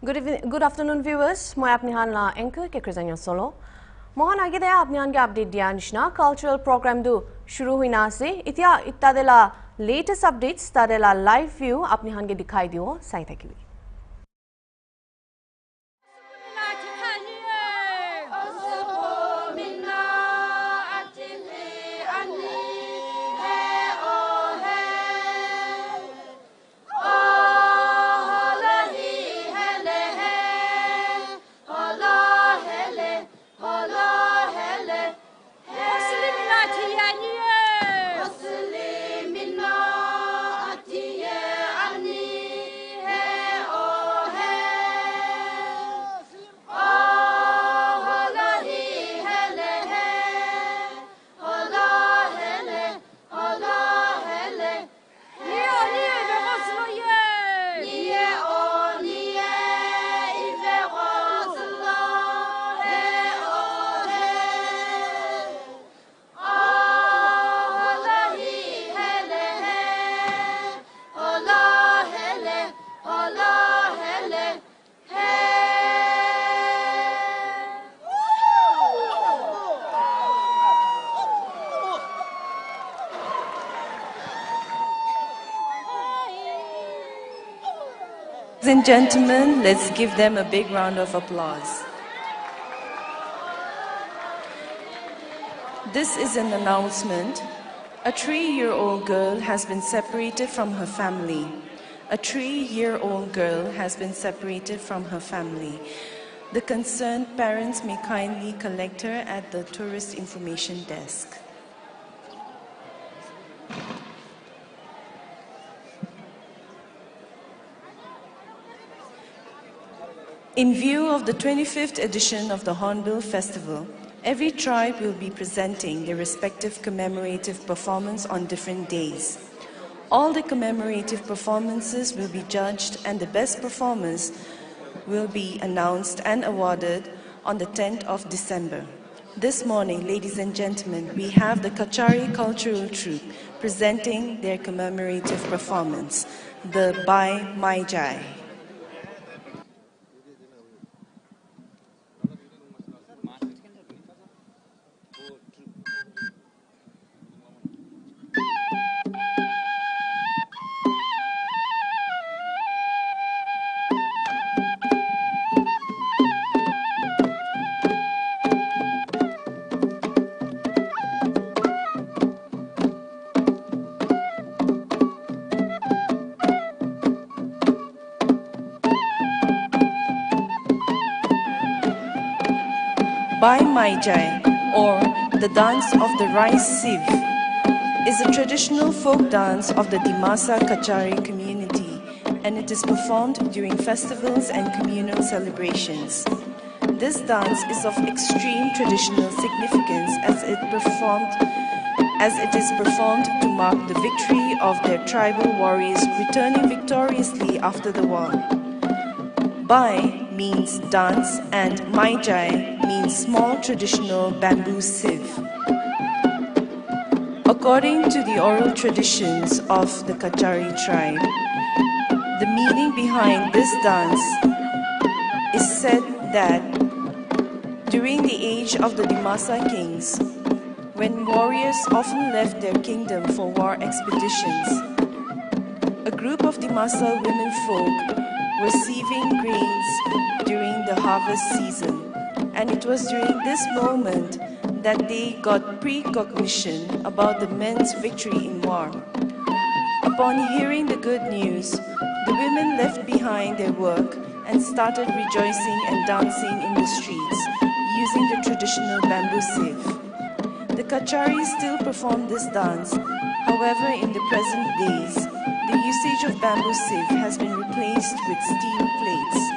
Good afternoon, viewers. Moi apni han la anchor ke Khimniungan solo. Mohan age daya apni han ke update diya nishna cultural program du shuru huina ase. Itia ittadela latest updates tadela live view apni han ke dikhai diyo sai thakibi. Ladies and gentlemen, let's give them a big round of applause. This is an announcement. A 3-year-old girl has been separated from her family. A 3-year-old girl has been separated from her family. The concerned parents may kindly collect her at the Tourist Information Desk. In view of the 25th edition of the Hornbill Festival, every tribe will be presenting their respective commemorative performance on different days. All the commemorative performances will be judged and the best performers will be announced and awarded on the 10th of December. This morning, ladies and gentlemen, we have the Kachari cultural troupe presenting their commemorative performance, the Bai Mai Jai. Bai Mai Jai, or the dance of the rice sieve, is a traditional folk dance of the Dimasa Kachari community, and it is performed during festivals and communal celebrations. This dance is of extreme traditional significance as it is performed to mark the victory of their tribal warriors returning victoriously after the war. Bai means dance and Mai Jai means small traditional bamboo sieve. According to the oral traditions of the Kachari tribe, the meaning behind this dance is said that during the age of the Dimasa kings, when warriors often left their kingdom for war expeditions, a group of Dimasa women folk were sieving grains during the harvest season, and it was during this moment that they got precognition about the men's victory in war. Upon hearing the good news, the women left behind their work and started rejoicing and dancing in the streets using the traditional bamboo sieve. The Kachari still perform this dance. However, in the present days, the usage of bamboo sieve has been replaced with steel plates.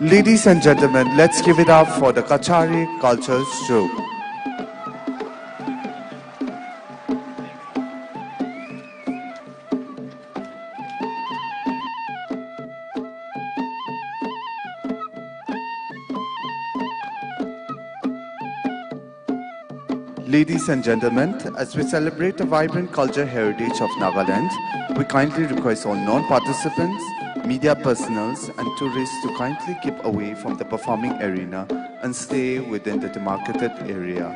Ladies and gentlemen, let's give it up for the Kachari Culture Troupe. Ladies and gentlemen, as we celebrate the vibrant culture heritage of Nagaland, we kindly request all non-participants, media personnels and tourists to kindly keep away from the performing arena and stay within the demarcated area.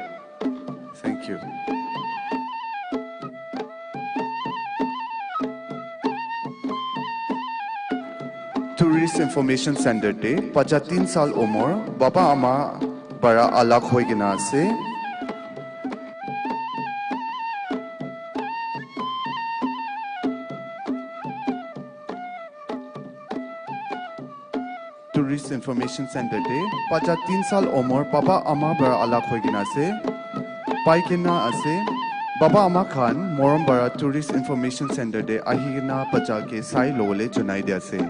Thank you. Tourist Information Center Day, Pacha 3 saal umur, Baba Ama bara alag hoy gina ase. Tourist Information Center Day, Pacha 3 saal umur, Baba Ama bara alag hoy gina ase. Pai gina ase. Baba Ama Khan, Moram bara Tourist Information Center Day, ahigina Pacha ke sai lole junai de ase.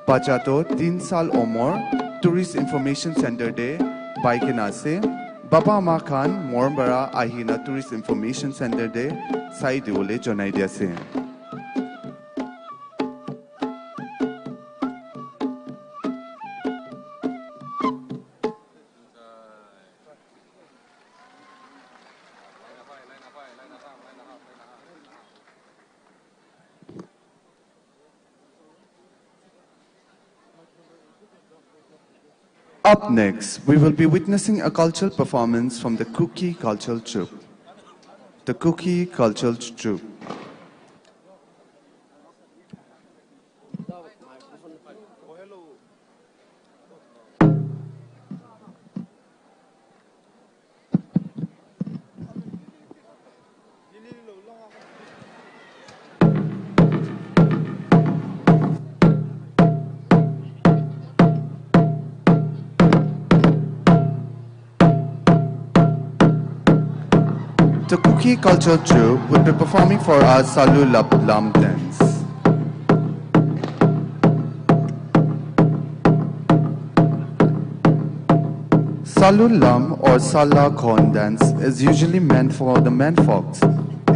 Pacha to 3 saal umur, Tourist Information Center Day, Pai gina ase. Baba Ama Khan, Moram bara ahigina Tourist Information Center Day, sai lole junai de ase. Up next, we will be witnessing a cultural performance from the Kuki cultural troupe. The Kuki cultural troupe. The Kuki cultural troupe will be performing for our Salu Lam dance. Salu Lam or Sala Khon dance is usually meant for the menfolks.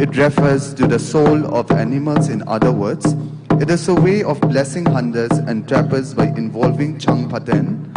It refers to the soul of animals. In other words, it is a way of blessing hunters and trappers by involving Chang Paten.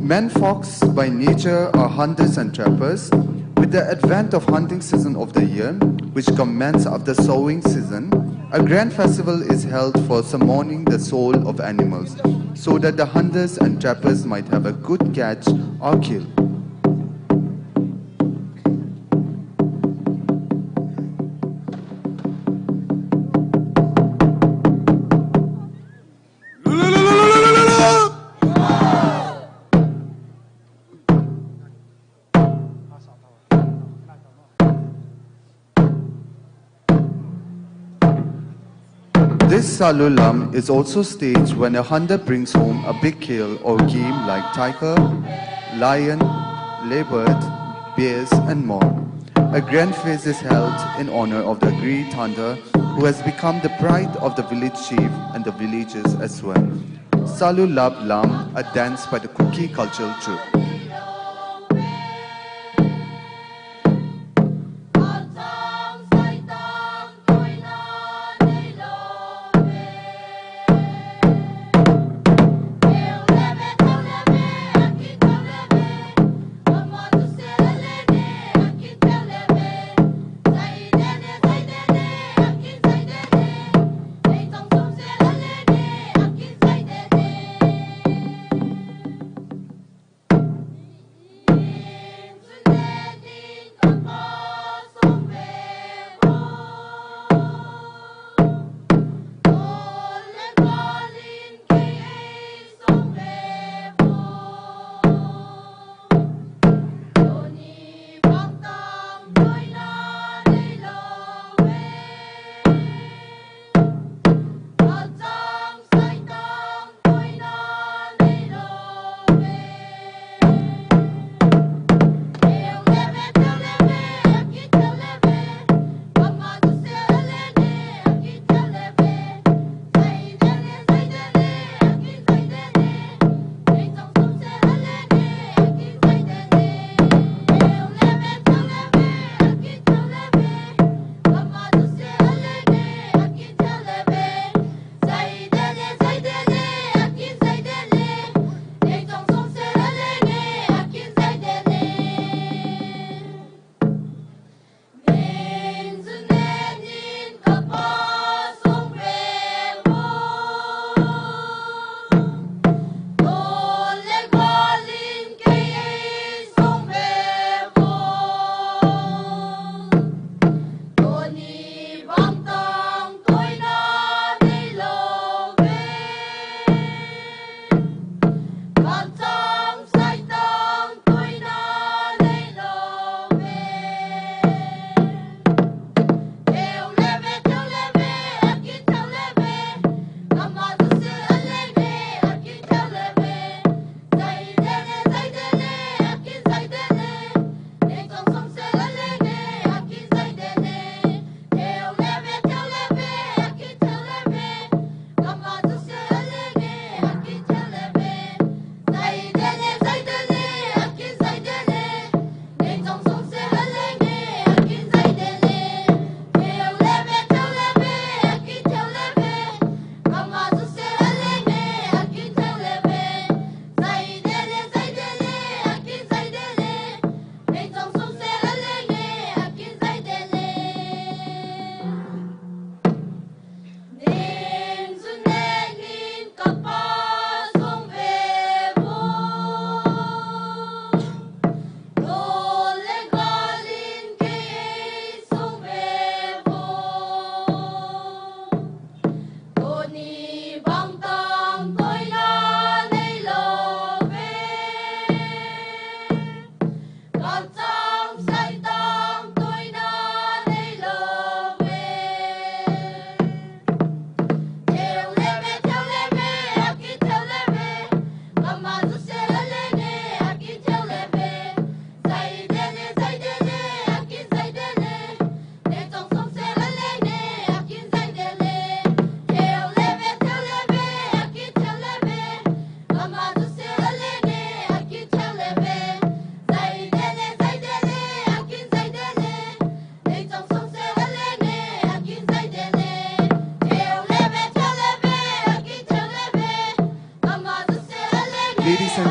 Menfolks by nature are hunters and trappers. With the advent of hunting season of the year, which commences after sowing season, a grand festival is held for summoning the soul of animals, so that the hunters and trappers might have a good catch or kill. This Salulam is also staged when a hunter brings home a big kill or game like tiger, lion, leopard, bears and more. A grand feast is held in honor of the great hunter who has become the pride of the village chief and the villagers as well. Salulab Lam, a dance by the Kuki cultural troupe.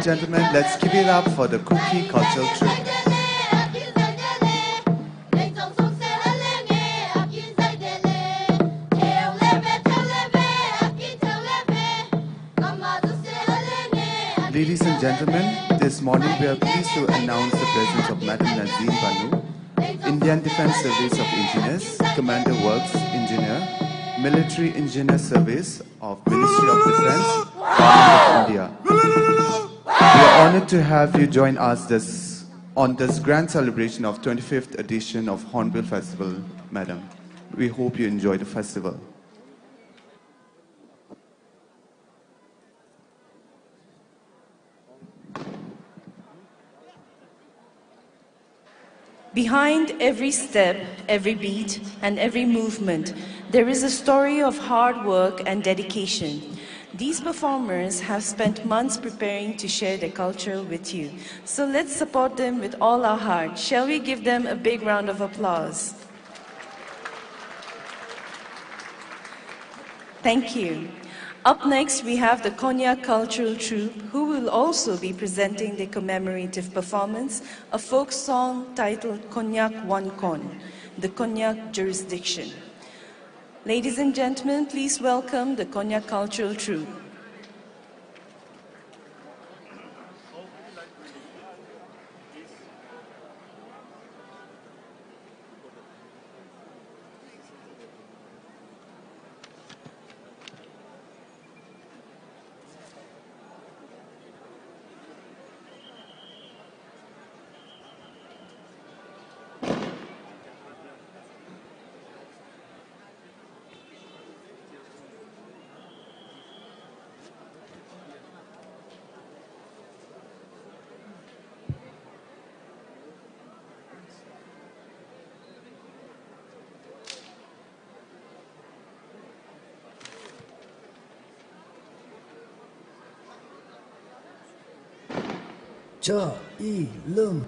gentlemen, let's give it up for the Kuki cultural troupe. Ladies and gentlemen, this morning we are pleased to announce the presence of Madam Nazim Banu, Indian Defence Service of Engineers, Commander Works Engineer, Military Engineer Service of Ministry of Defence, Government of India. We are honoured to have you join us on this grand celebration of 25th edition of Hornbill Festival, Madam. We hope you enjoy the festival. Behind every step, every beat, and every movement, there is a story of hard work and dedication. These performers have spent months preparing to share their culture with you. So let's support them with all our heart. Shall we give them a big round of applause? Thank you. Up next, we have the Konyak Cultural Troupe, who will also be presenting the commemorative performance, a folk song titled Konyak Wankon, the Konyak Jurisdiction. Ladies and gentlemen, please welcome the Konyak Cultural Troupe. Cha I Lum.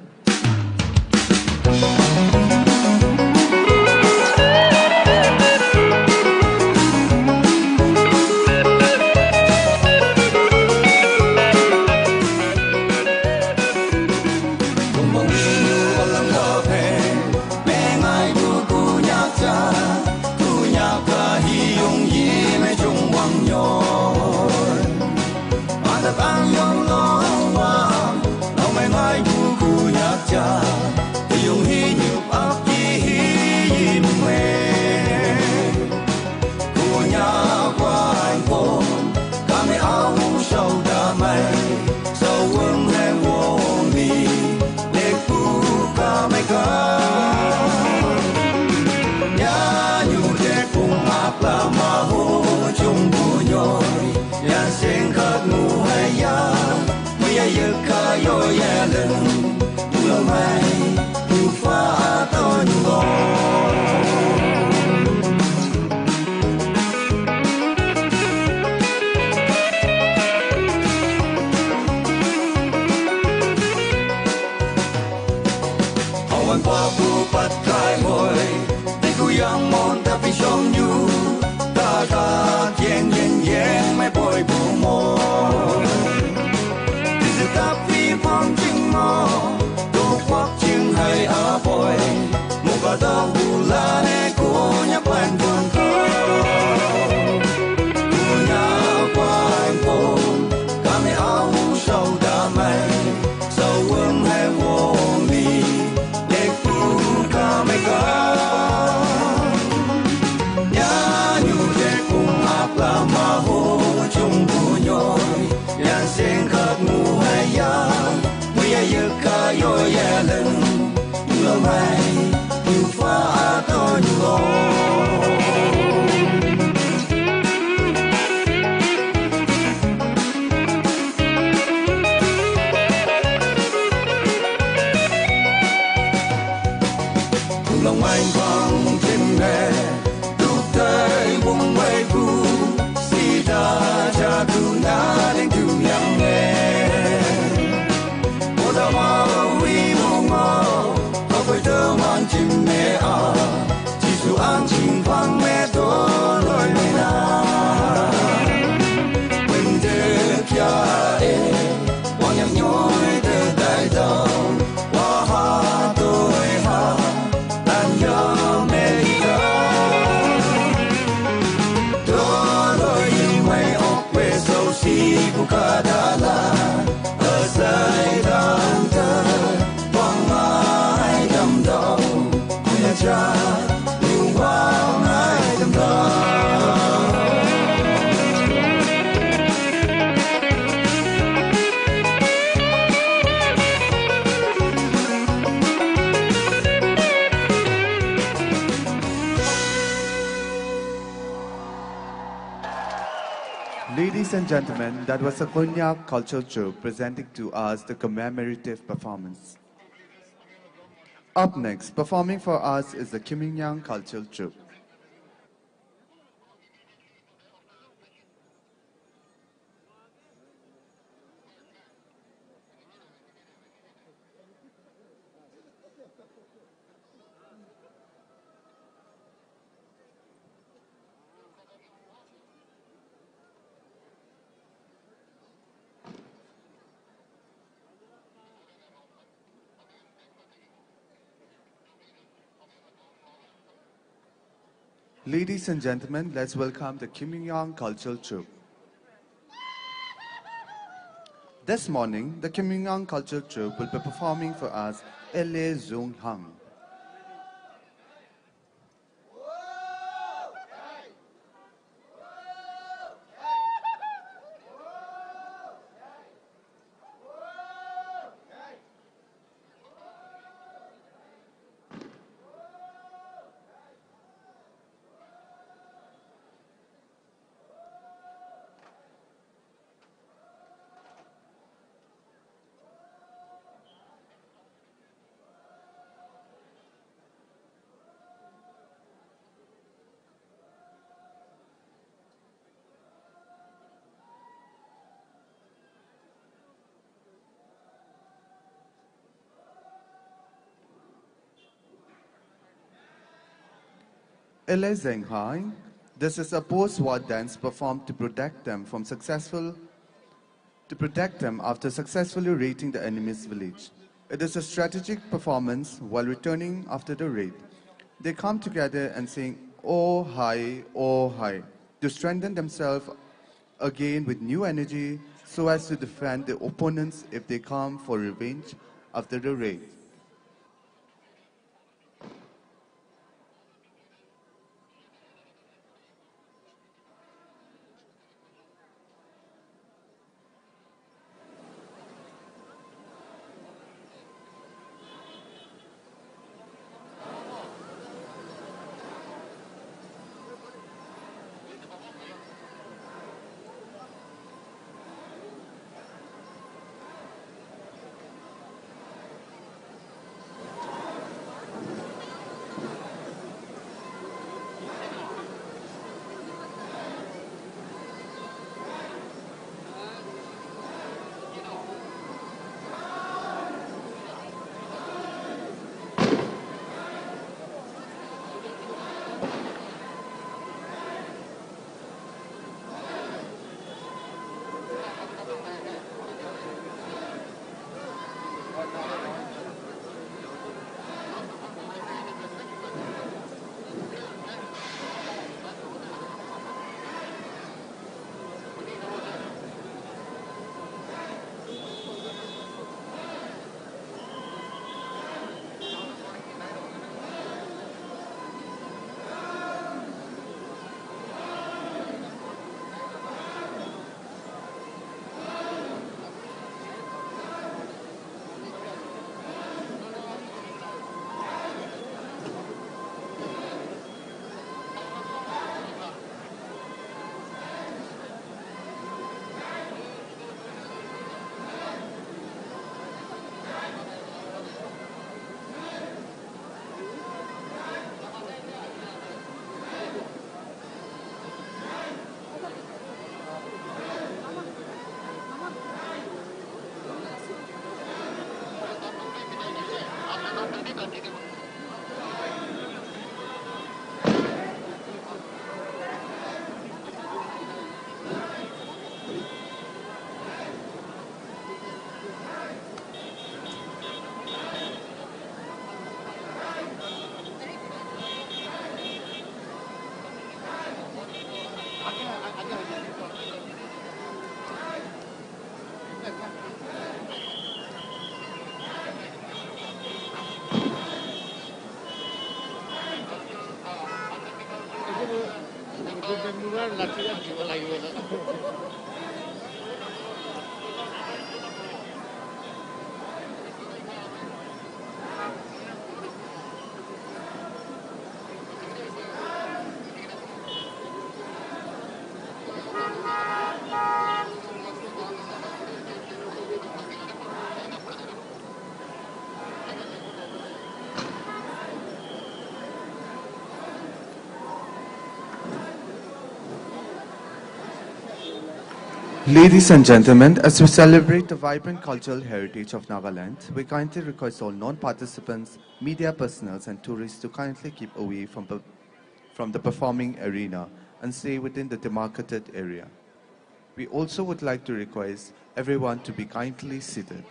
Ladies and gentlemen, that was a Konyak cultural troupe presenting to us the commemorative performance. Up next, performing for us is the Khimniungan cultural troupe. Ladies and gentlemen, let's welcome the Khimniungan cultural troupe. This morning, the Khimniungan cultural troupe will be performing for us Ele Zung Hang. Ele Zeng Hai. This is a post-war dance performed to protect them after successfully raiding the enemy's village. It is a strategic performance while returning after the raid. They come together and sing "Oh Hai, Oh Hai" to strengthen themselves again with new energy so as to defend their opponents if they come for revenge after the raid. Ladies and gentlemen, as we celebrate the vibrant cultural heritage of Nagaland, we kindly request all non-participants, media personnel and tourists to kindly keep away from the performing arena and stay within the demarcated area. We also would like to request everyone to be kindly seated.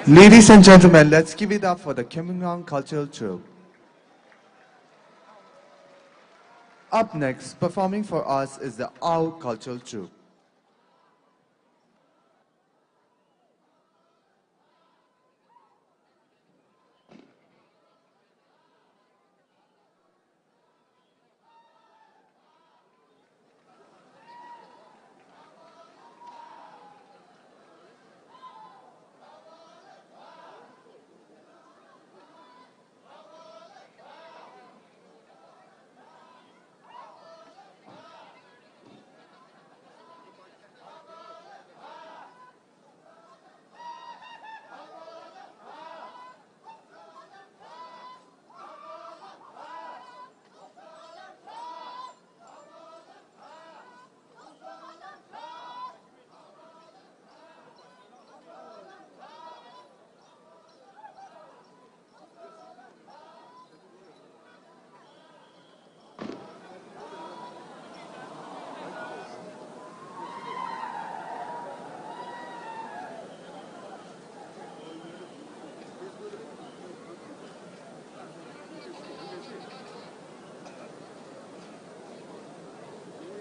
Ladies and gentlemen, let's give it up for the Khimniungan cultural troupe. Up next, performing for us is the Owl cultural troupe.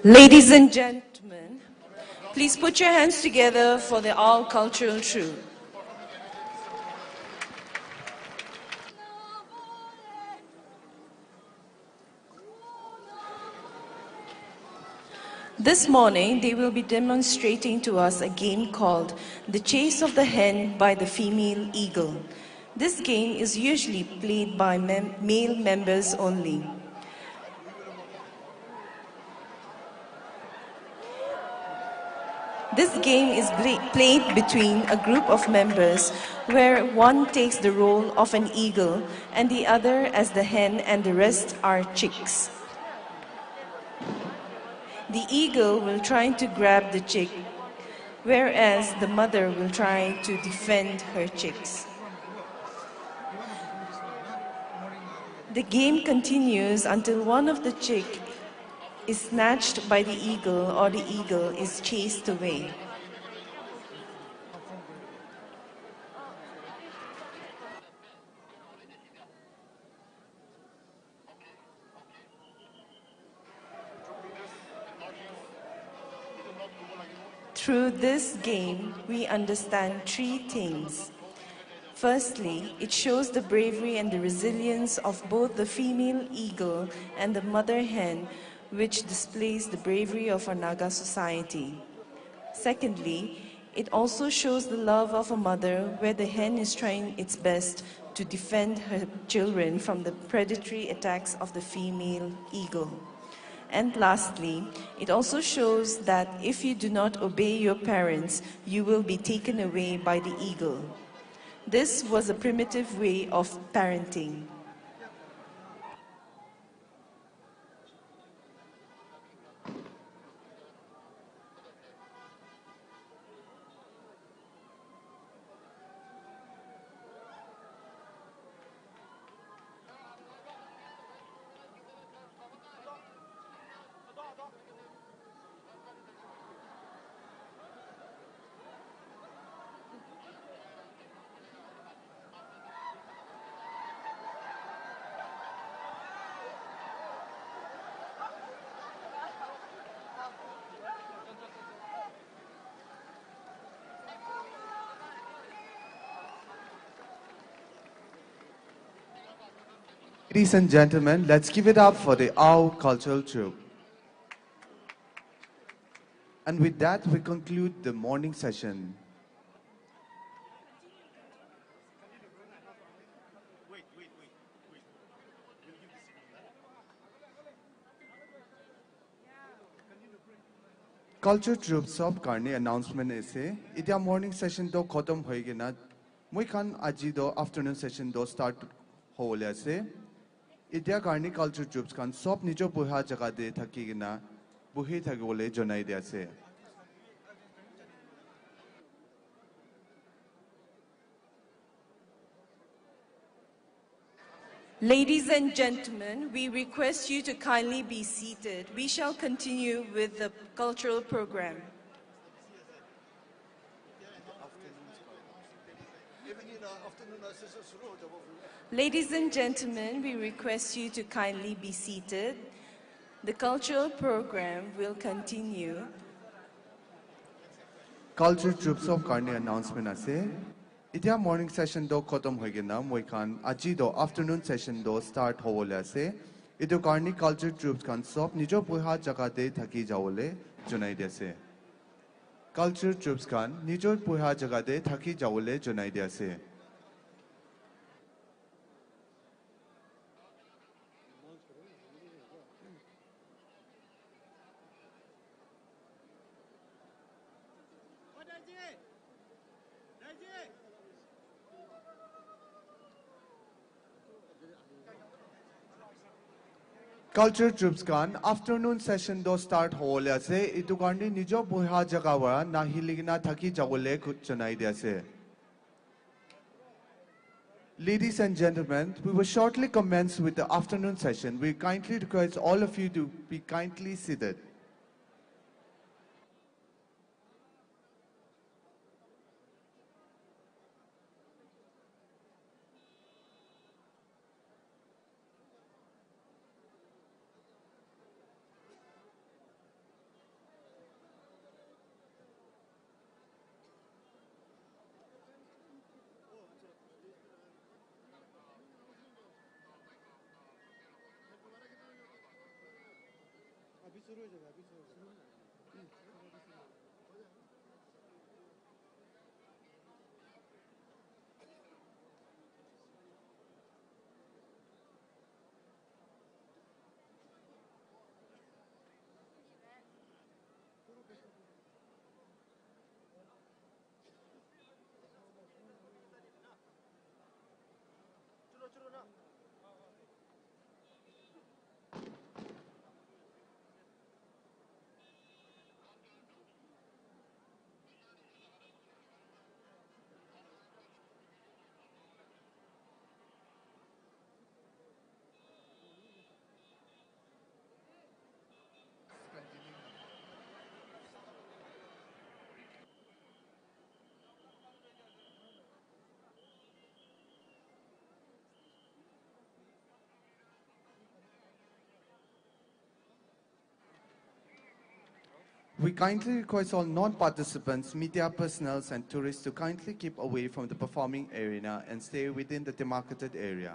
Ladies and gentlemen, please put your hands together for the All Cultural Troupe. This morning, they will be demonstrating to us a game called The Chase of the Hen by the Female Eagle. This game is usually played by male members only. This game is played between a group of members where one takes the role of an eagle and the other as the hen and the rest are chicks. The eagle will try to grab the chick, whereas the mother will try to defend her chicks. The game continues until one of the chicks is snatched by the eagle or the eagle is chased away. Through this game, we understand three things. Firstly, it shows the bravery and the resilience of both the female eagle and the mother hen, which displays the bravery of our Naga society. Secondly, it also shows the love of a mother where the hen is trying its best to defend her children from the predatory attacks of the female eagle. And lastly, it also shows that if you do not obey your parents, you will be taken away by the eagle. This was a primitive way of parenting. Ladies and gentlemen, let's give it up for the Ao Cultural Troupe. And with that, we conclude the morning session. Culture Troupe sub karni announcement ase. Itia morning session do khotam hoige na. Moi khan aji do afternoon session do start hole ase. Itia karni culture troops khan sub nijo buha jaga de thaki gina buhi thagole jonai de ase. Ladies and gentlemen, we request you to kindly be seated. We shall continue with the cultural program. Ladies and gentlemen, we request you to kindly be seated. The cultural program will continue. Culture Troupe sub karni announcement ase. Itia morning session do khotam hoige na. Moi khan aji do afternoon session do start hole ase. Itu karni culture troops khan sub nijo buha jaga de thaki jawole jonai de ase. Culture troops khan nijo buha jaga de thaki jawole jonai de ase. Culture troops kan afternoon session do start hole ase. Itu karni nijo buha jaga wa na hiligna thaki jawole jonai de ase. Ladies and gentlemen, we will shortly commence with the afternoon session. We kindly request all of you to be kindly seated. We kindly request all non-participants, media personnel and tourists to kindly keep away from the performing arena and stay within the demarcated area.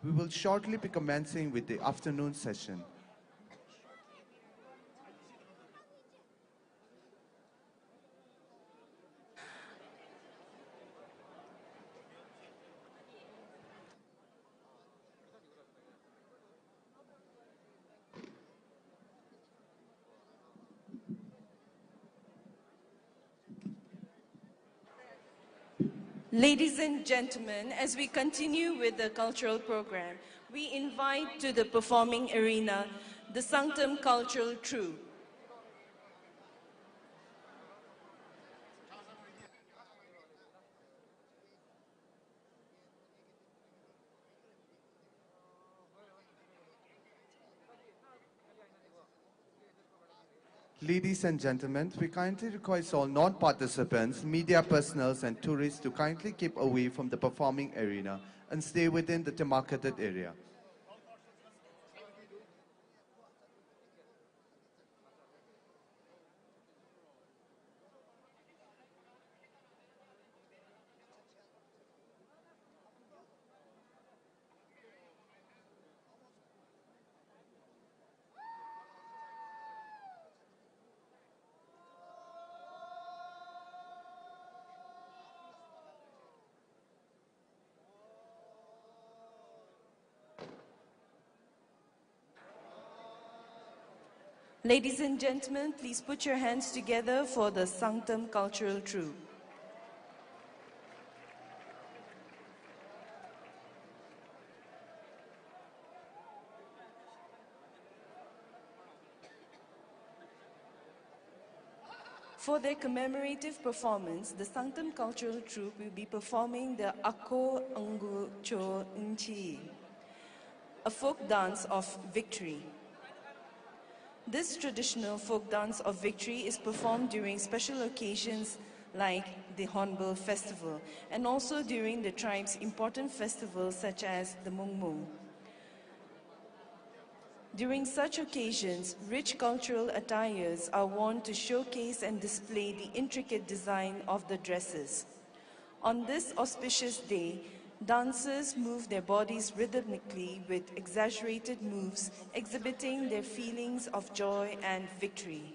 We will shortly be commencing with the afternoon session. Ladies and gentlemen, as we continue with the cultural program, we invite to the performing arena the Sanctum Cultural Troupe. Ladies and gentlemen, we kindly request all non-participants, media personnel and tourists to kindly keep away from the performing arena and stay within the demarcated area. Ladies and gentlemen, please put your hands together for the Sanctum Cultural Troupe. For their commemorative performance, the Sanctum Cultural Troupe will be performing the Ako Angu Cho Nchi, a folk dance of victory. This traditional folk dance of victory is performed during special occasions like the Hornbill festival and also during the tribe's important festivals such as the Mung Mung. During such occasions, rich cultural attires are worn to showcase and display the intricate design of the dresses. On this auspicious day, dancers move their bodies rhythmically with exaggerated moves, exhibiting their feelings of joy and victory.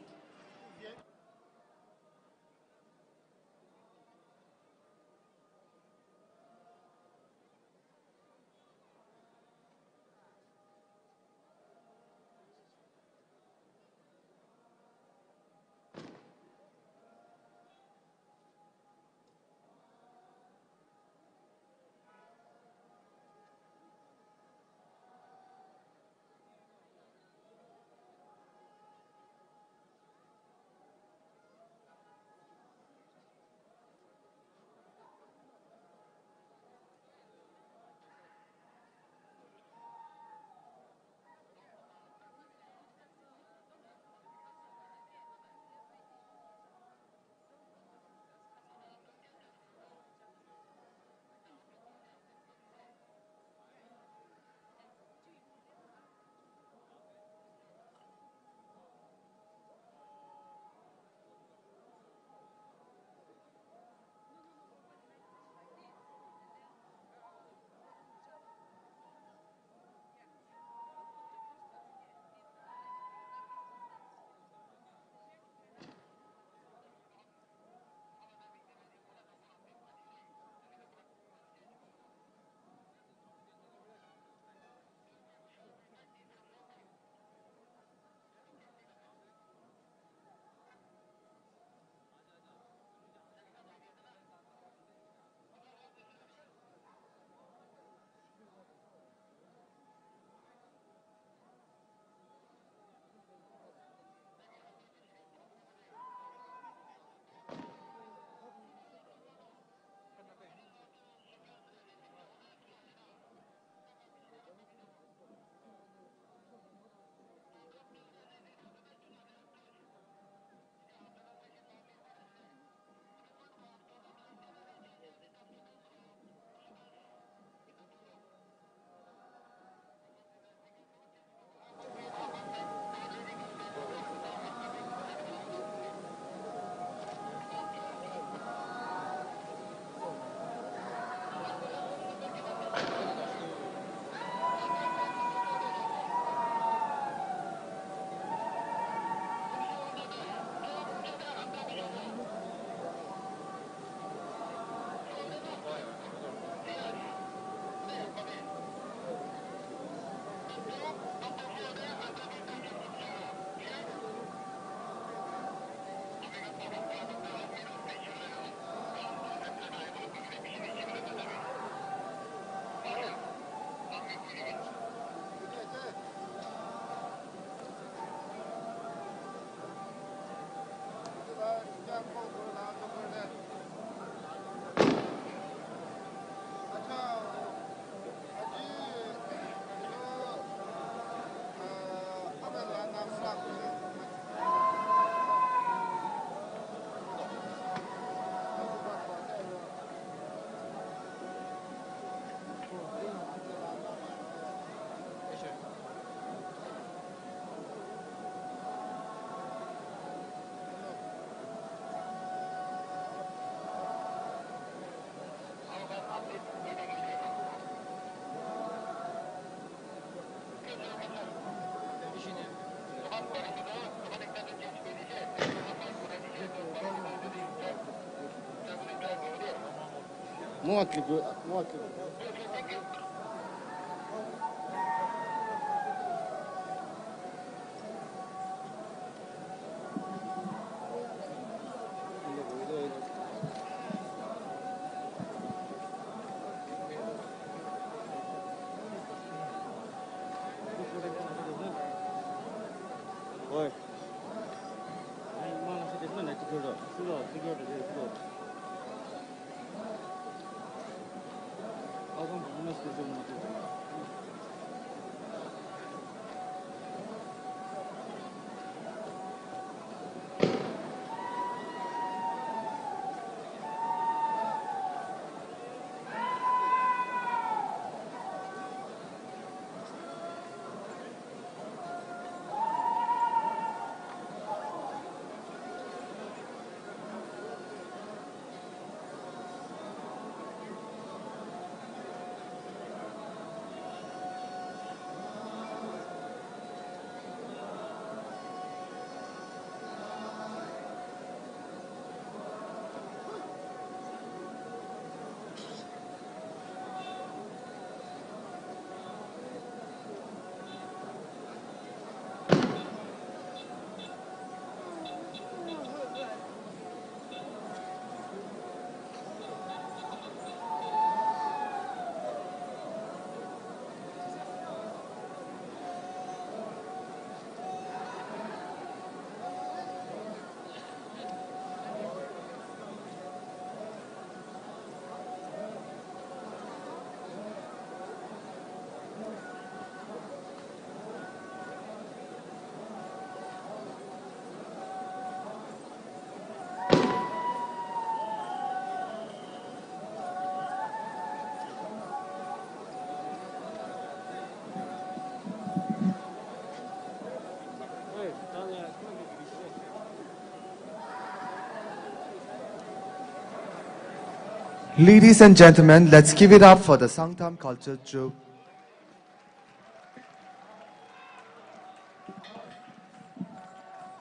Ladies and gentlemen, let's give it up for the Sangtam Culture Troupe.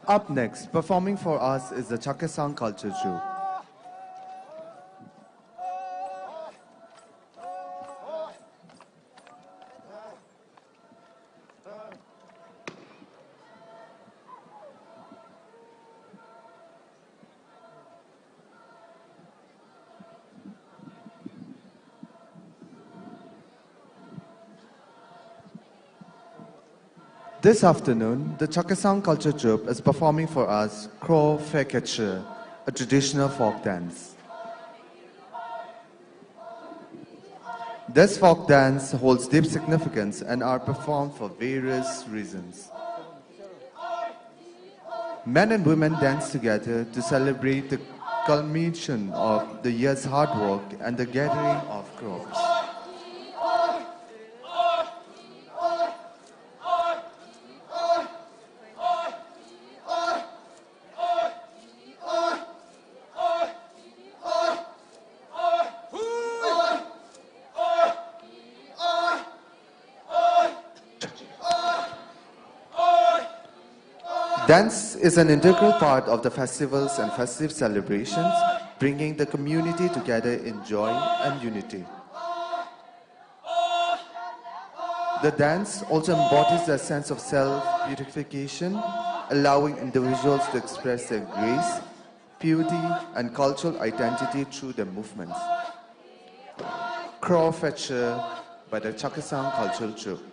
Up next, performing for us is the Chakhesang Culture Troupe. This afternoon, the Chakhesang Culture Troupe is performing for us Kro Feketche, a traditional folk dance. This folk dance holds deep significance and are performed for various reasons. Men and women dance together to celebrate the culmination of the year's hard work and the gathering of crops. Dance is an integral part of the festivals and festive celebrations, bringing the community together in joy and unity. The dance also embodies the sense of self-purification, allowing individuals to express their grace, purity, and cultural identity through their movements. Kro Fetcher by the Chakhesang Cultural Troupe.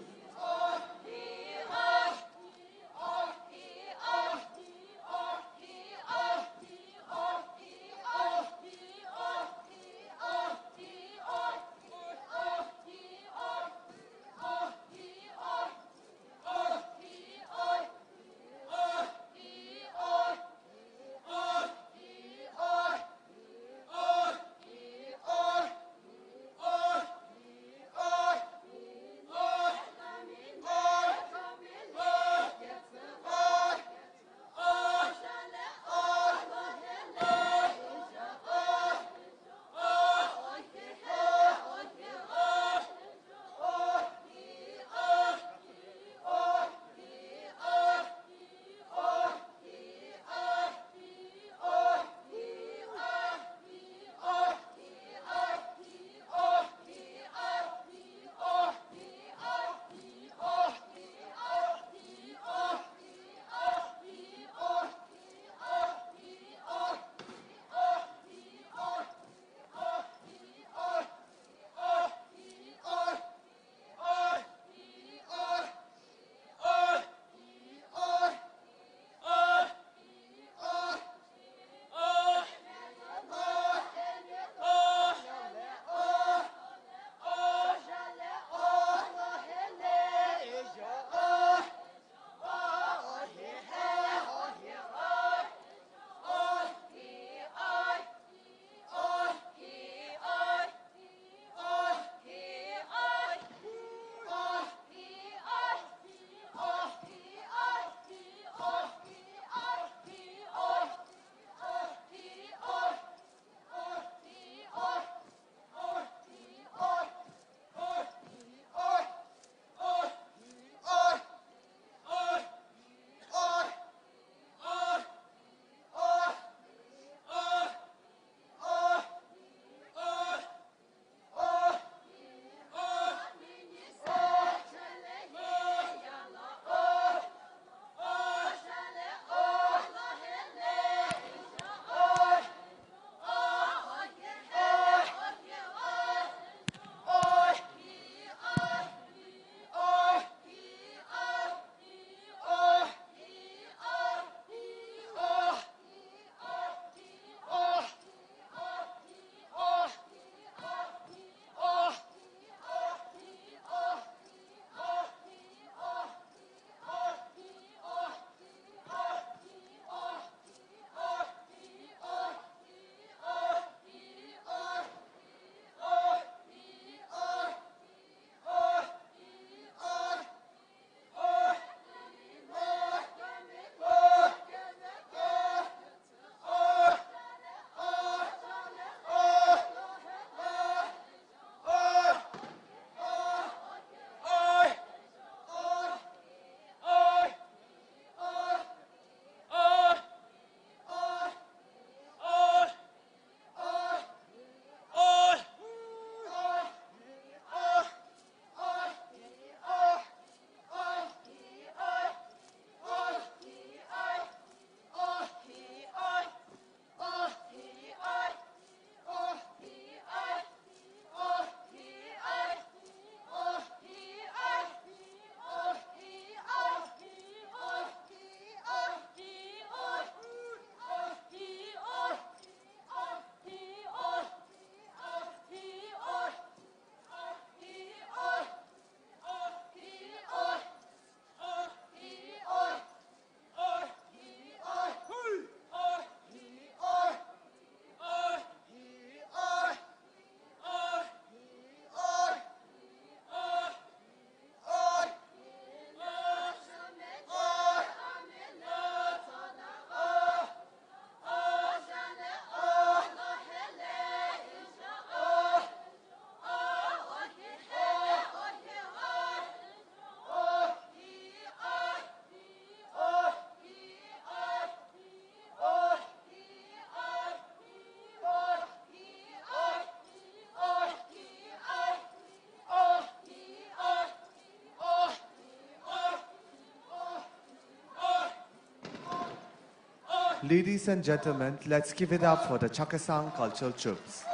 Ladies and gentlemen, let's give it up for the Chakhesang cultural troops.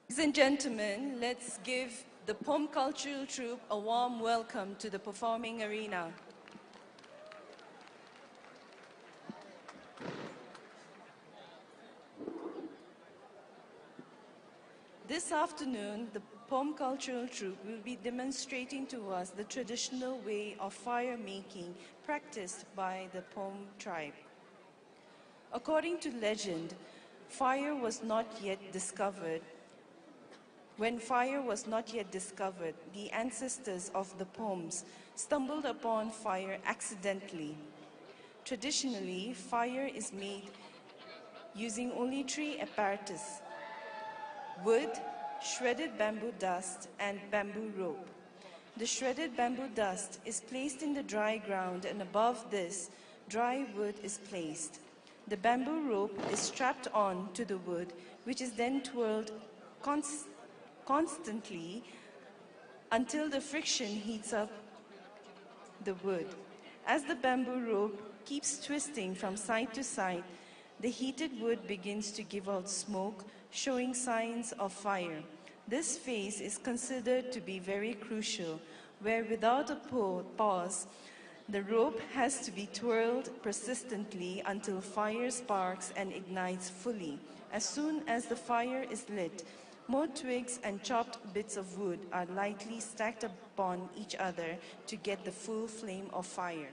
Ladies and gentlemen, let's give the Phom cultural troupe a warm welcome to the performing arena. This afternoon, the Phom cultural troupe will be demonstrating to us the traditional way of fire making practiced by the Phom tribe. According to legend, fire was not yet discovered. When fire was not yet discovered, the ancestors of the Phoms stumbled upon fire accidentally. Traditionally, fire is made using only three apparatus: wood, shredded bamboo dust, and bamboo rope. The shredded bamboo dust is placed in the dry ground, and above this, dry wood is placed. The bamboo rope is strapped on to the wood, which is then twirled constantly until the friction heats up the wood. As the bamboo rope keeps twisting from side to side, the heated wood begins to give out smoke, showing signs of fire. This phase is considered to be very crucial, where without a pause, the rope has to be twirled persistently until fire sparks and ignites fully. As soon as the fire is lit, more twigs and chopped bits of wood are lightly stacked upon each other to get the full flame of fire.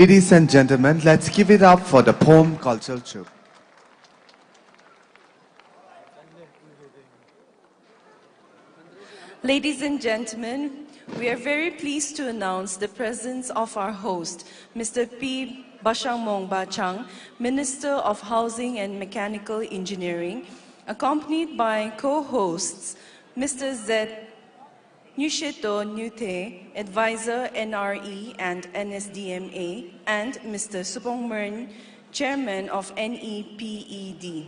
Ladies and gentlemen, let's give it up for the Phom cultural troupe. Ladies and gentlemen, we are very pleased to announce the presence of our host, Mr. P. Bashangmongba Chang, Minister of Housing and Mechanical Engineering, accompanied by co-hosts, Mr. Z. Nusheto Nute, Advisor NRE and NSDMA, and Mr. Supongmern, Chairman of NEPED.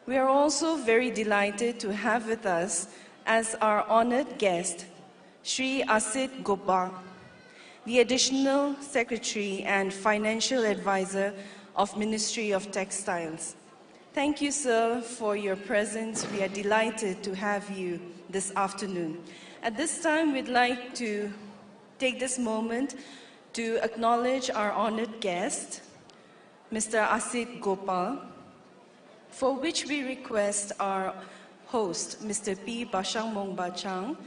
We are also very delighted to have with us as our honored guest, Sri Asit Gopal, the Additional Secretary and Financial Advisor of Ministry of Textiles. Thank you, sir, for your presence. We are delighted to have you this afternoon. At this time, we'd like to take this moment to acknowledge our honored guest, Mr. Asit Gopal, for which we request our host, Mr. P. Bashangmongba Chang,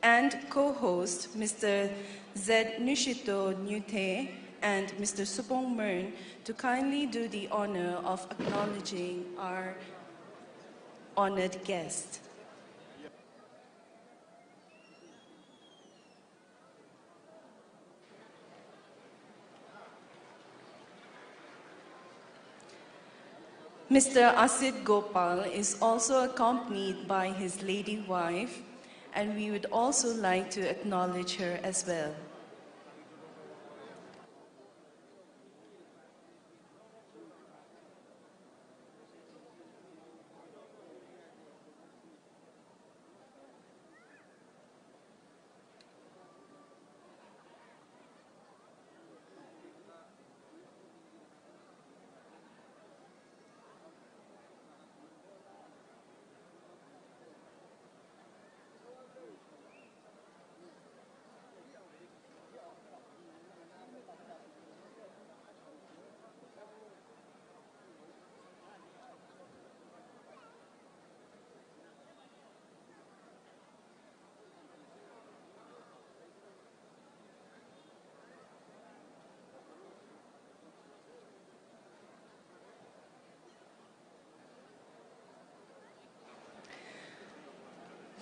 and co-host, Mr. Z. Nushito Nute and Mr. Supongmern, to kindly do the honor of acknowledging our honored guest. Mr. Asit Gopal is also accompanied by his lady wife, and we would also like to acknowledge her as well.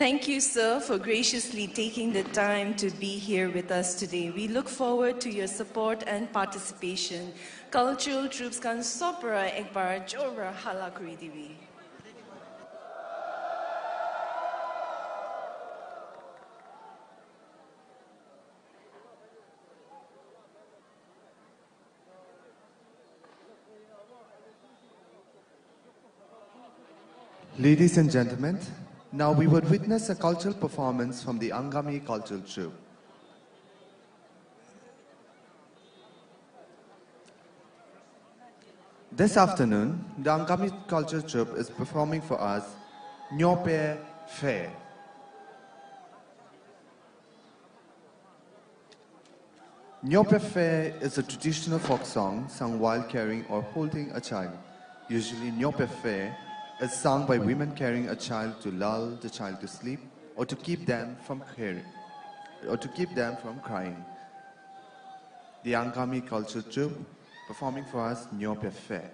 Thank you, sir, for graciously taking the time to be here with us today. We look forward to your support and participation. Cultural troops kan sopra ekbar jorra halakuri divi. Ladies and gentlemen, now we would witness a cultural performance from the Angami cultural troupe. This afternoon, the Angami cultural troupe is performing for us Nyope Fair. Nyope Fair is a traditional folk song sung while carrying or holding a child. Usually, Nyope Fair is sung by women carrying a child to lull the child to sleep or to keep them from crying. The Angami cultural troupe performing for us Nyope Fair.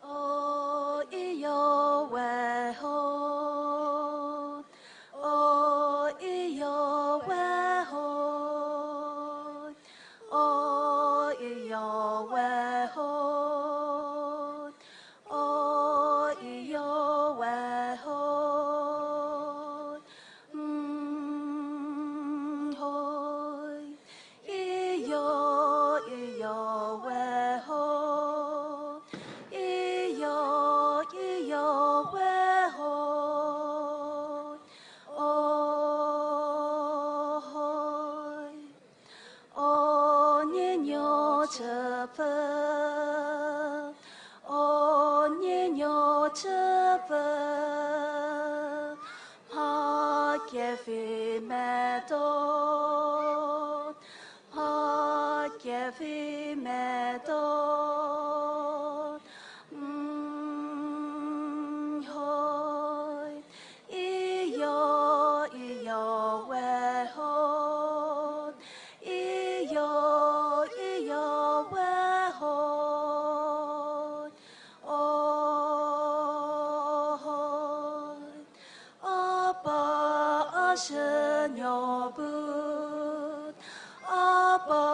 Oh kefi medon, ha kefi medon, hoi, iyo wehon, iyo wehon, oh, Abba aşın Abba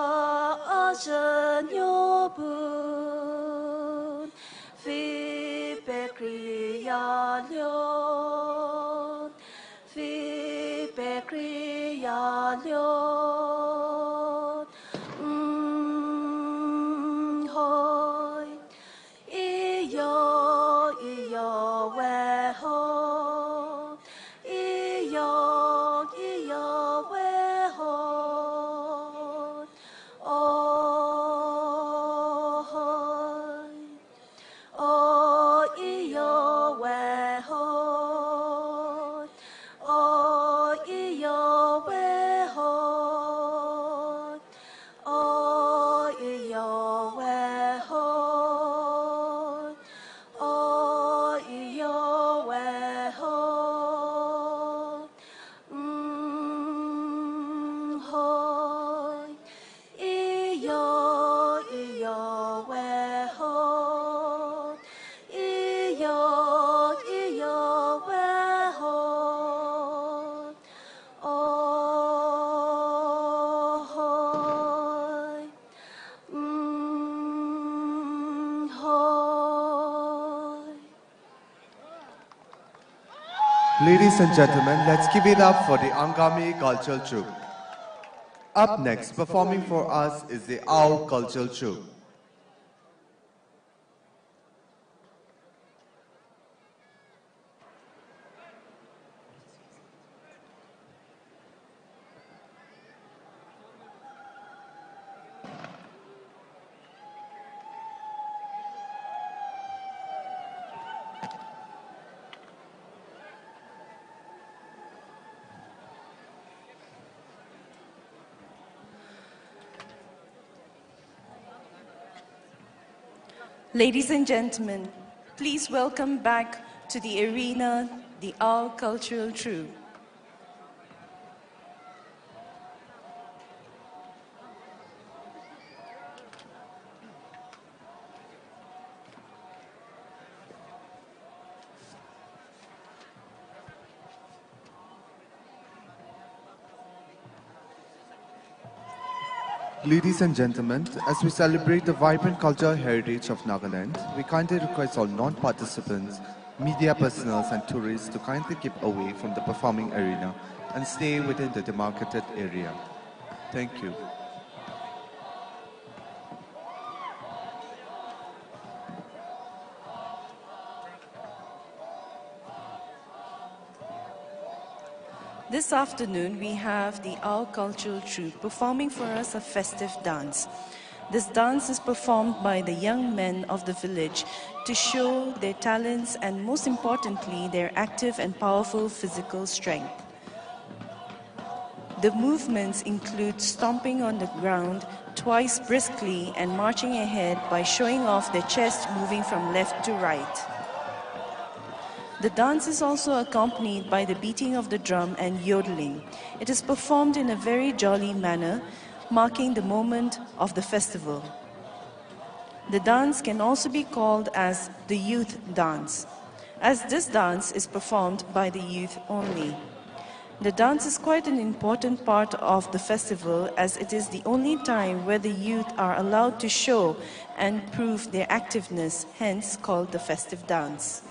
aşın fi bekriyalyon, hoy, iyo wehon, iyo wehon, oh, hoy, oh, iyo wehon, oh, iyo wehon, oh, iyo wehon, oh, iyo wehon, hoy, iyo wehon, iyo wehon, oh, hoy, hoy. Ladies and gentlemen, let's give it up for the Angami cultural troupe. Up next, performing for us is the Owl cultural troupe. Ladies and gentlemen, please welcome back to the arena the Owl Cultural Troupe. Ladies and gentlemen, as we celebrate the vibrant cultural heritage of Nagaland, we kindly request all non-participants, media personnel and tourists to kindly keep away from the performing arena and stay within the demarcated area. Thank you. This afternoon, we have the Owl Cultural Troupe performing for us a festive dance. This dance is performed by the young men of the village to show their talents and, most importantly, their active and powerful physical strength. The movements include stomping on the ground twice briskly and marching ahead by showing off their chest moving from left to right. The dance is also accompanied by the beating of the drum and yodeling. It is performed in a very jolly manner, marking the moment of the festival. The dance can also be called as the youth dance, as this dance is performed by the youth only. The dance is quite an important part of the festival, as it is the only time where the youth are allowed to show and prove their activeness, hence called the festive dance.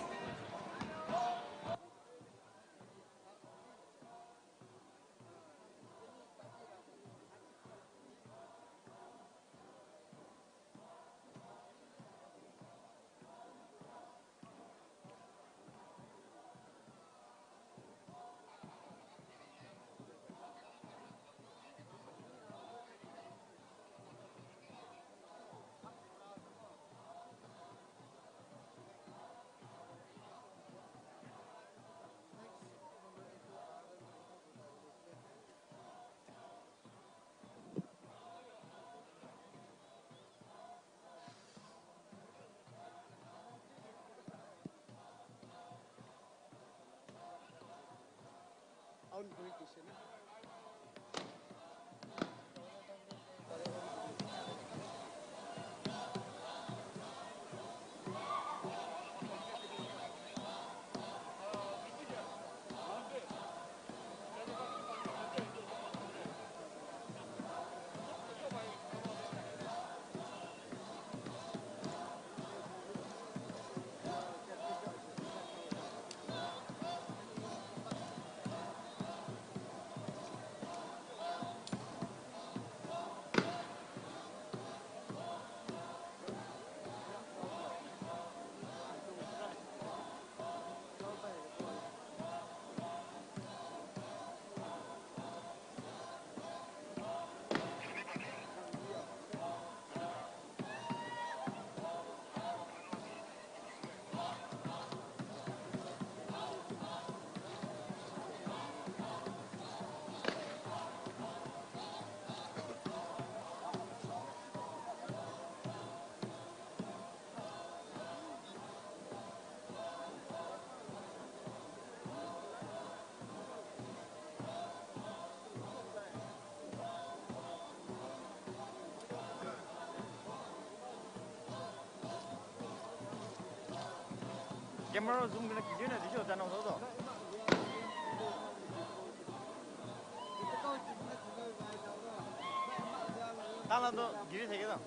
Camera zoom 그냥 기준에 뒤져 자는 거도. 하나도 길이 세 개다.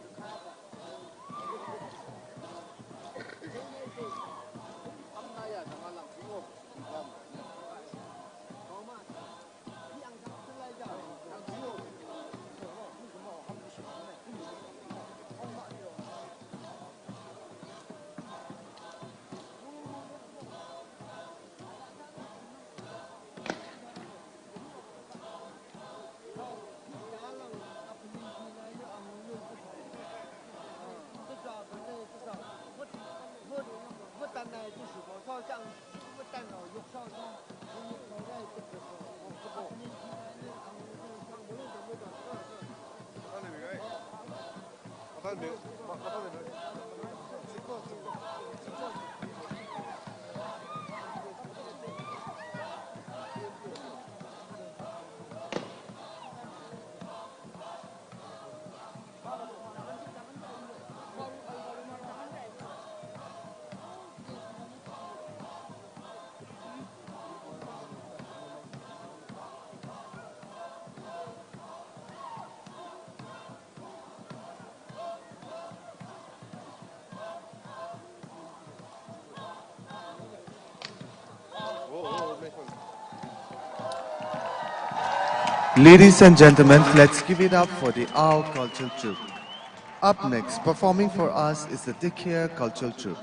Ladies and gentlemen, let's give it up for the Ao Cultural Troupe. Up next, performing for us is the Thukher Cultural Troupe.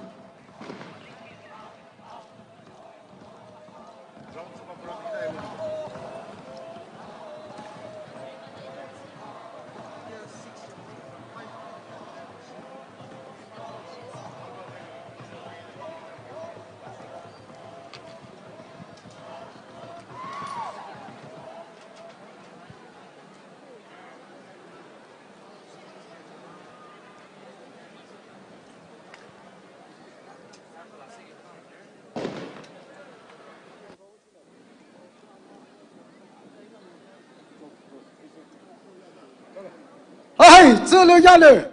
Hai, Zeliang le.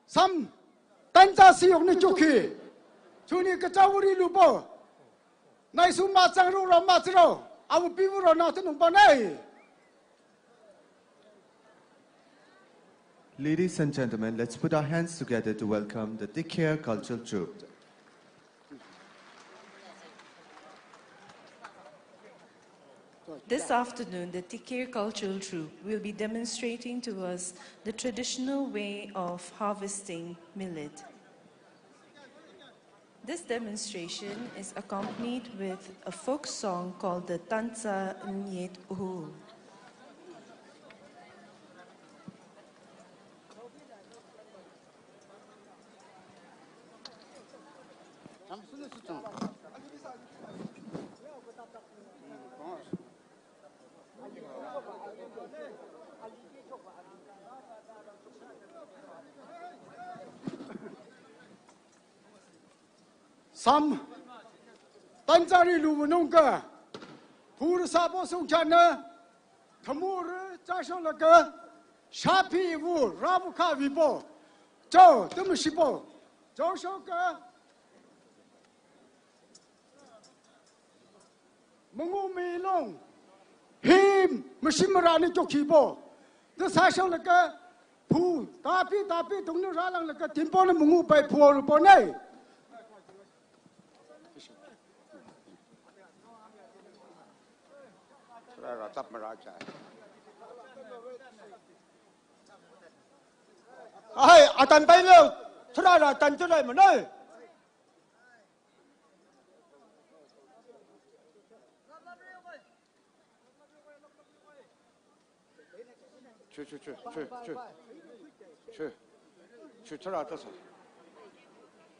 Sam, tanza siok ni Kuki. Chuni kacawuri lupa. Nai suma cangru ramah cero. Awu pivu rona tu numpa nai. Ladies and gentlemen, let's put our hands together to welcome the Thukher Cultural Troupe. This afternoon, the Thukher Cultural Troupe will be demonstrating to us the traditional way of harvesting millet. This demonstration is accompanied with a folk song called the Tansa Nyet Uhu. Sam, tanzari lumunungka. Pur Sabo Sungchana, Tamur, Jasholaka, Shapi Wu, Rabuka Vibo, Joe, Dumushibo, Joshoka, Mungu Milong, him, Mashimarani Jokibo, the Sasholaka, Pu, Tapi, Tunu Ralang, like a Timpon Mungu by Poor Bonnet. Ai, à tần bay luôn, thế nào là tần cho này mà nơi.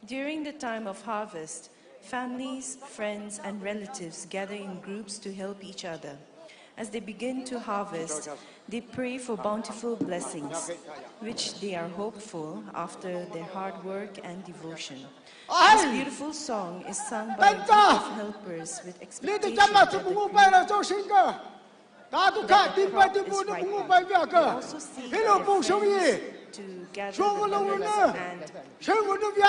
During the time of harvest, families, friends, and relatives gather in groups to help each other. As they begin to harvest, they pray for bountiful blessings, which they are hopeful after their hard work and devotion. This beautiful song is sung by a group of helpers with expectation that the Khimniungan will be right. They also see their friends to gather the members and together they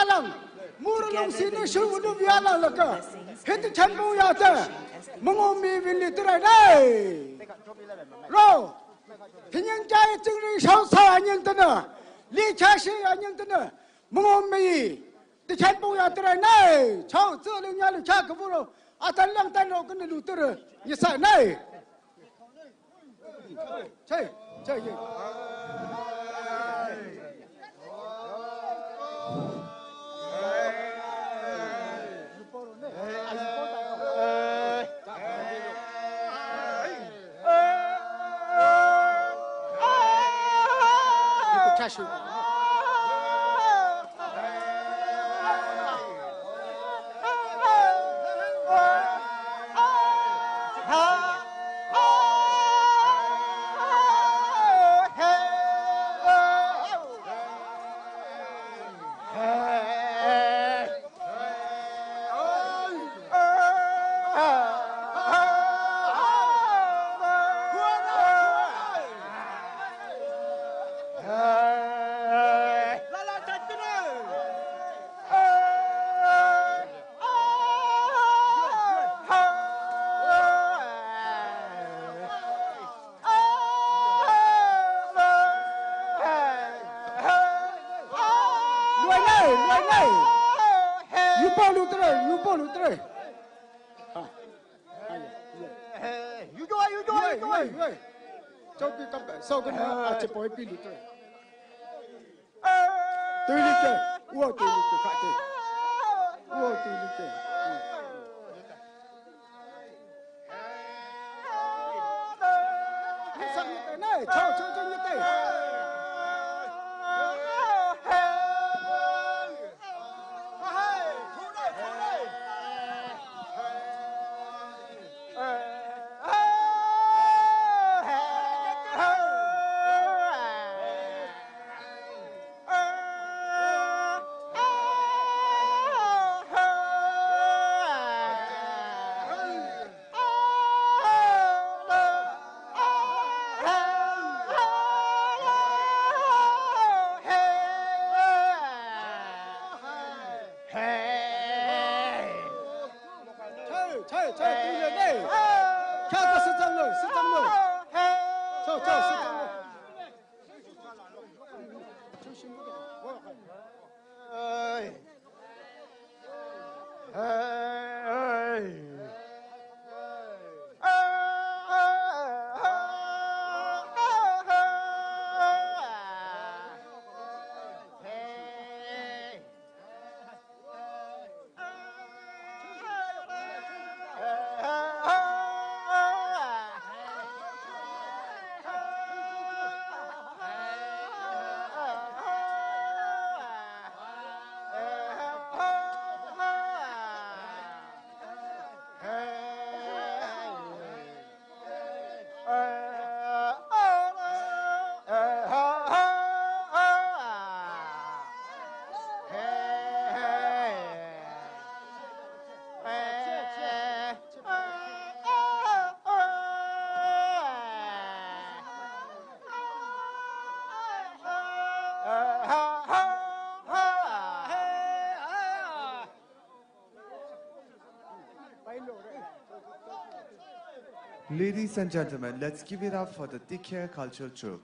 Ladies and gentlemen, let's give it up for the Thukher cultural troupe.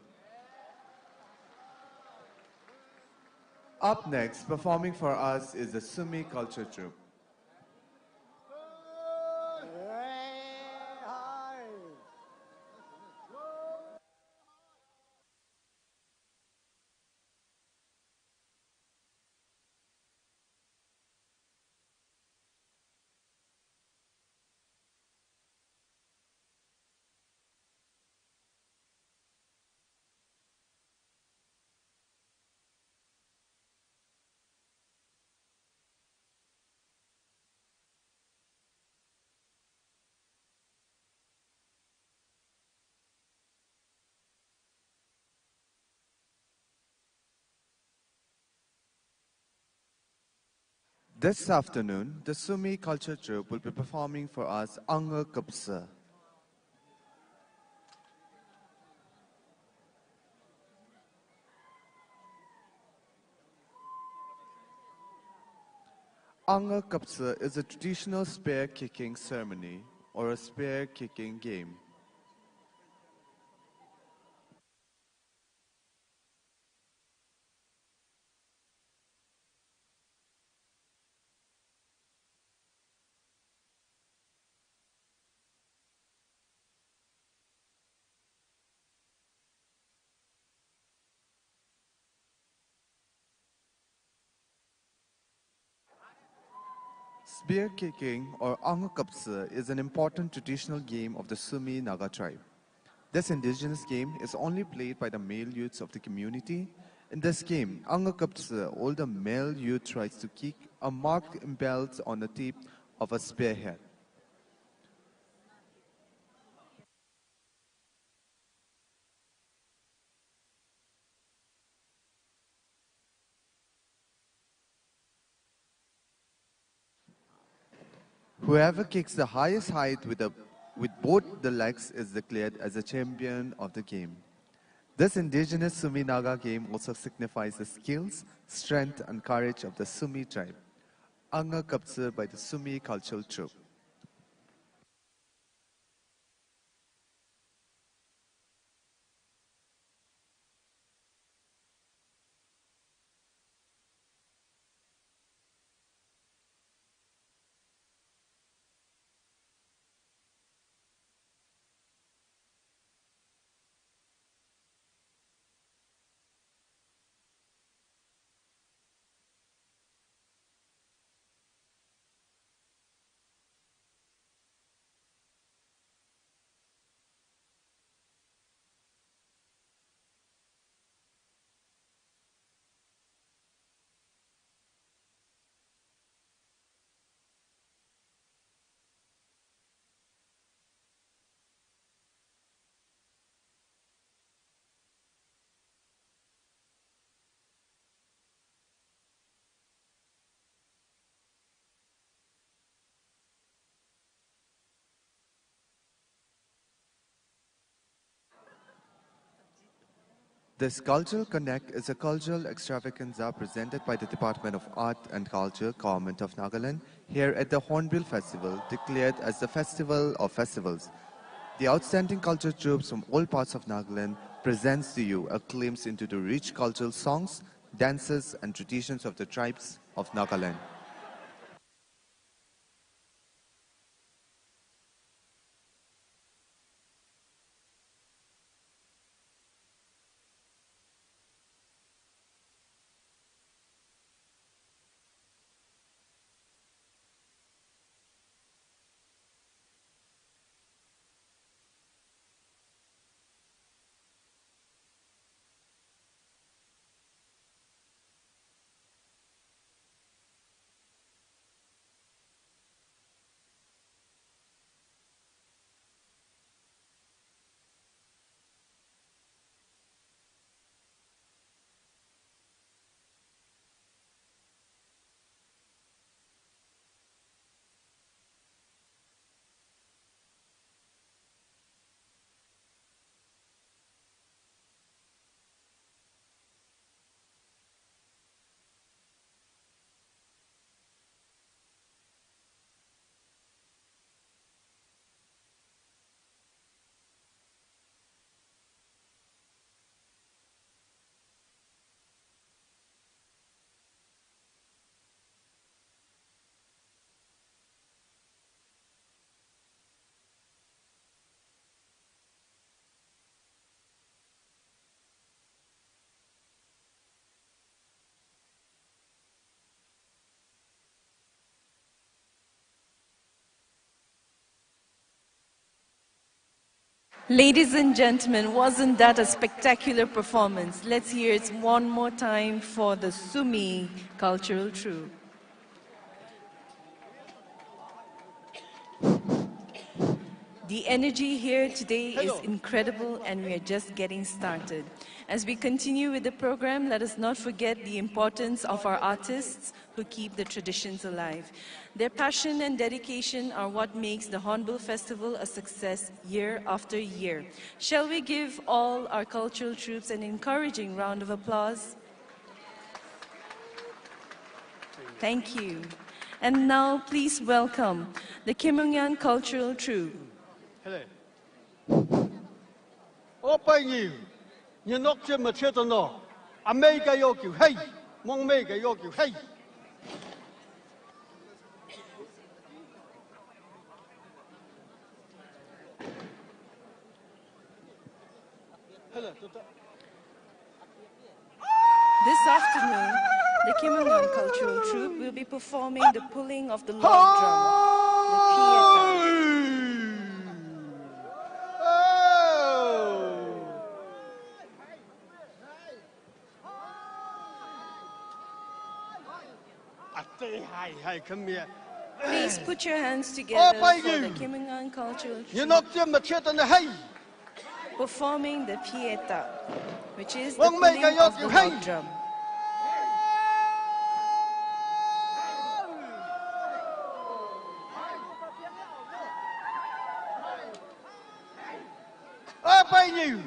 Up next, performing for us is the Sümi culture troupe. This afternoon, the Sümi culture troupe will be performing for us Anga Kapsa. Anga Kapsa is a traditional spear kicking ceremony or a spear kicking game. Spear kicking or Anga Kapsa is an important traditional game of the Sümi Naga tribe. This indigenous game is only played by the male youths of the community. In this game, Anga Kapsa, all the male youth tries to kick a marked impels on the tip of a spearhead. Whoever kicks the highest height with both the legs is declared as a champion of the game. This indigenous Sümi Naga game also signifies the skills, strength, and courage of the Sümi tribe. Anga Kapsa by the Sümi cultural troupe. This cultural Konyak is a cultural extravaganza presented by the Department of Art and Culture, Government of Nagaland, here at the Hornbill Festival, declared as the Festival of Festivals. The outstanding culture troops from all parts of Nagaland presents to you a glimpse into the rich cultural songs, dances, and traditions of the tribes of Nagaland. Ladies and gentlemen, wasn't that a spectacular performance? Let's hear it one more time for the Sümi cultural troupe. The energy here today is incredible, and we are just getting started. As we continue with the program, let us not forget the importance of our artists who keep the traditions alive. Their passion and dedication are what makes the Hornbill Festival a success year after year. Shall we give all our cultural troops an encouraging round of applause? Thank you. And now please welcome the Khimniungan Cultural Troupe. Open you knock them at Chetanor. I make a yoke you, hey, won't make a yoke you, hey. This afternoon, the Khimniungan Cultural Troupe will be performing the pulling of the log drum, the pieta. Hey, come here. Please put your hands together for the Khimniungan Cultural Troupe. You knock them at Chetanor, hey. Performing the pieta, which is the pulling of the log drum. Open you.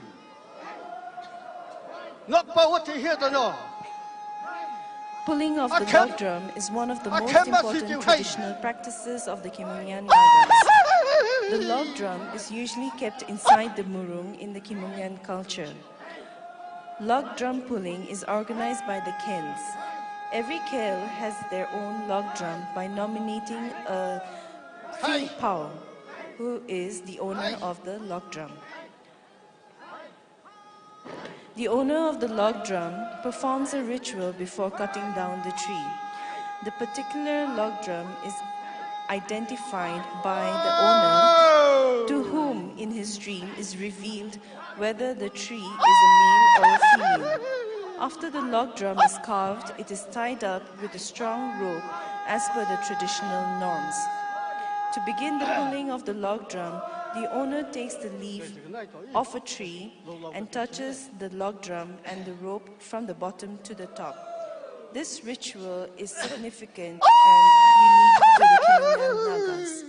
Not power to hear the no. Pulling of the log drum is one of the most important traditional practices of the Khiamniungan Nagas. The log drum is usually kept inside the murung in the Khiamniungan culture. Log drum pulling is organized by the kels. Every kel has their own log drum by nominating a field pao, who is the owner of the log drum. The owner of the log drum performs a ritual before cutting down the tree. The particular log drum is identified by the owner, to whom in his dream is revealed whether the tree is a male or a female. After the log drum is carved, it is tied up with a strong rope as per the traditional norms. To begin the pulling of the log drum, the owner takes the leaf off a tree and touches the log drum and the rope from the bottom to the top. This ritual is significant and unique to the Khimniungan Nagas.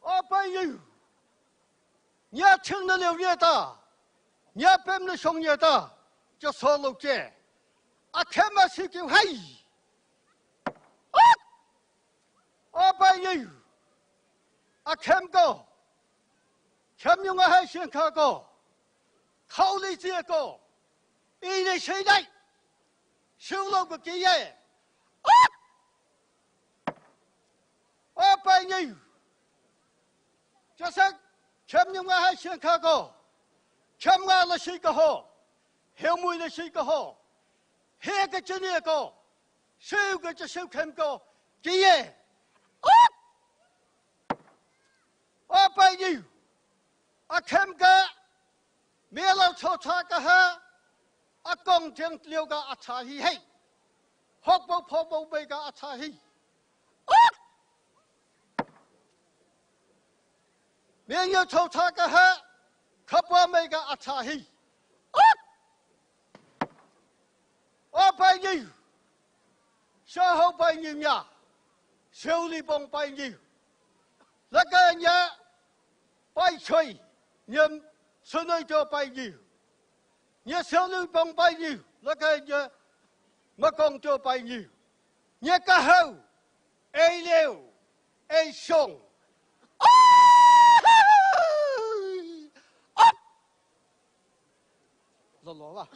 Open you. Nya Ching the Leviata. Nya Pem the Songyata. Just solo chair. I can't see you, hey. Open you. I can't go. Khiamniungan has seen cargo. Holy Ziago. In a shade night. Shulo Bukia. Open you. Just like Khiamniungan has seen cargo. Khiamniungan the Shikaho. Hilmu the Shikaho. Here get Janiago. Shu get the Shu can go. Gia. Open you. I can't go. Melo Totaka. A gong jeng lioga atahi hey. Hokbo pobo bega atahi. Menyo Totaka ha. Kapwa mega atahi. Open you. Shaho by you ya. Surely bong by you. Laganya by tree, Yum Sunojo by you. Yes, only bong by you. Laganya Makongjo by you. Yakaho, a leo, a song. The Lola.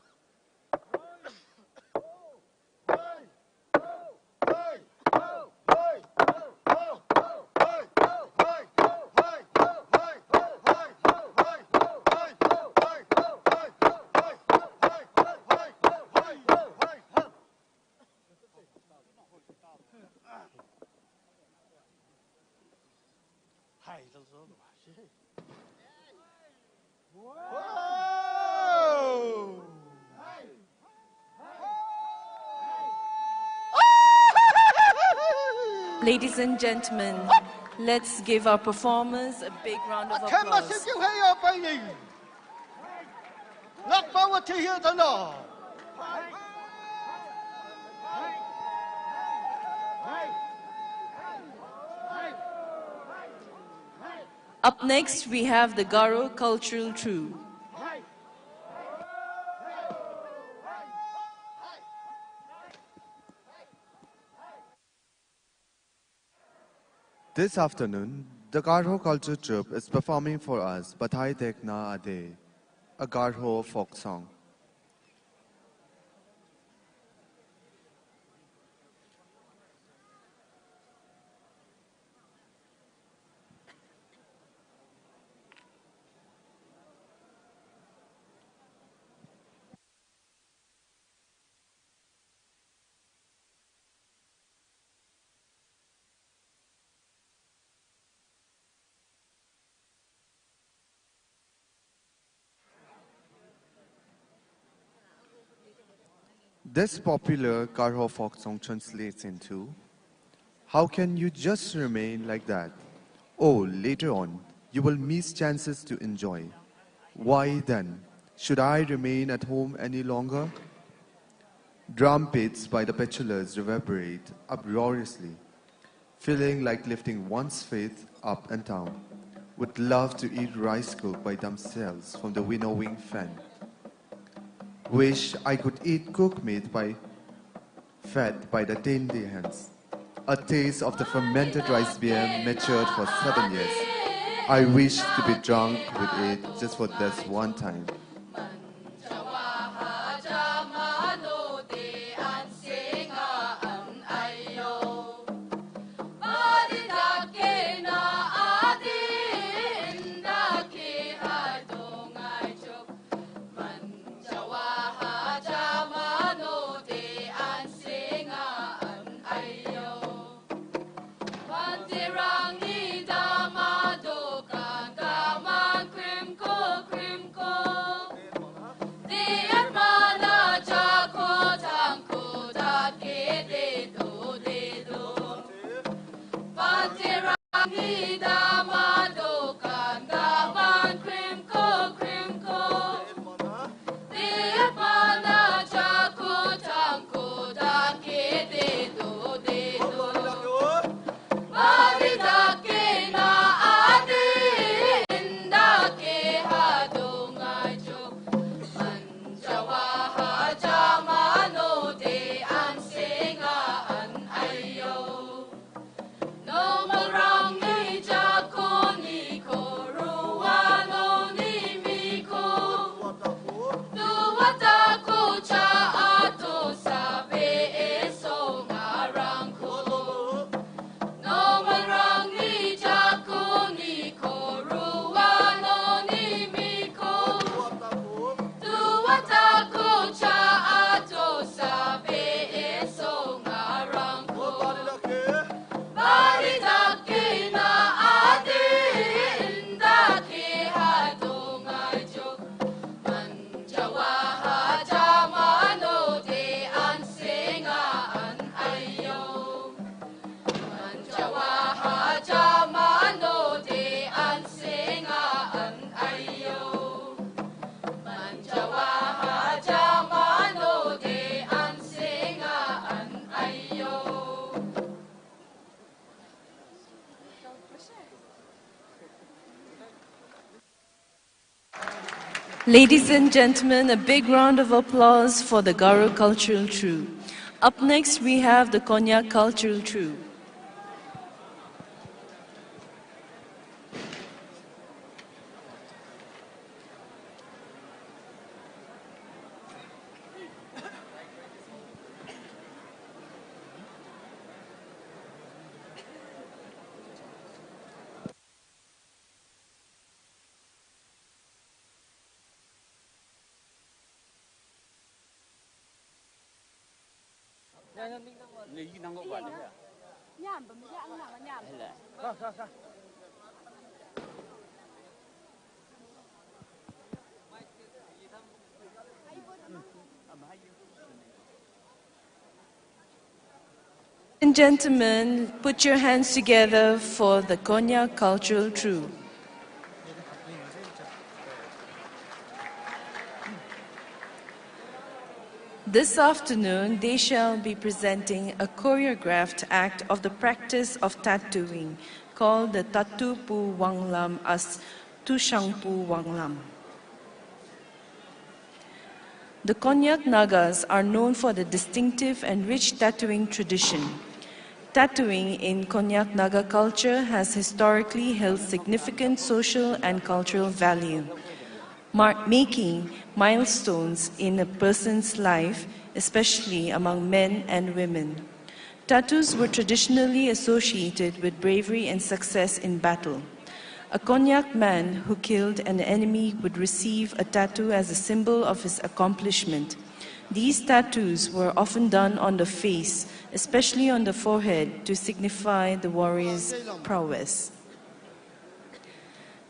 Ladies and gentlemen, let's give our performers a big round of applause. Up next, we have the Garo Cultural Troupe. This afternoon, the Garo Culture Troupe is performing for us Bathai Dekhna Ade, a Garo folk song. This popular Garo folk song translates into, "How can you just remain like that? Oh, later on, you will miss chances to enjoy. Why then, should I remain at home any longer?" Drum beats by the petulars reverberate uproariously, feeling like lifting one's faith up and down. Would love to eat rice cooked by themselves from the winnowing fan. Wish I could eat cooked meat fed by the dainty hands. A taste of the fermented rice beer matured for 7 years. I wish to be drunk with it just for this one time. Ladies and gentlemen, a big round of applause for the Garo Cultural Troupe. Up next, we have the Konyak Cultural Troupe. And gentlemen, put your hands together for the Konyak cultural troupe. This afternoon, they shall be presenting a choreographed act of the practice of tattooing called the Tatu Pu Wanglam as Tushang Pu Wanglam. The Konyak Nagas are known for the distinctive and rich tattooing tradition. Tattooing in Konyak Naga culture has historically held significant social and cultural value, making milestones in a person's life, especially among men and women. Tattoos were traditionally associated with bravery and success in battle. A Konyak man who killed an enemy would receive a tattoo as a symbol of his accomplishment. These tattoos were often done on the face, especially on the forehead, to signify the warrior's prowess.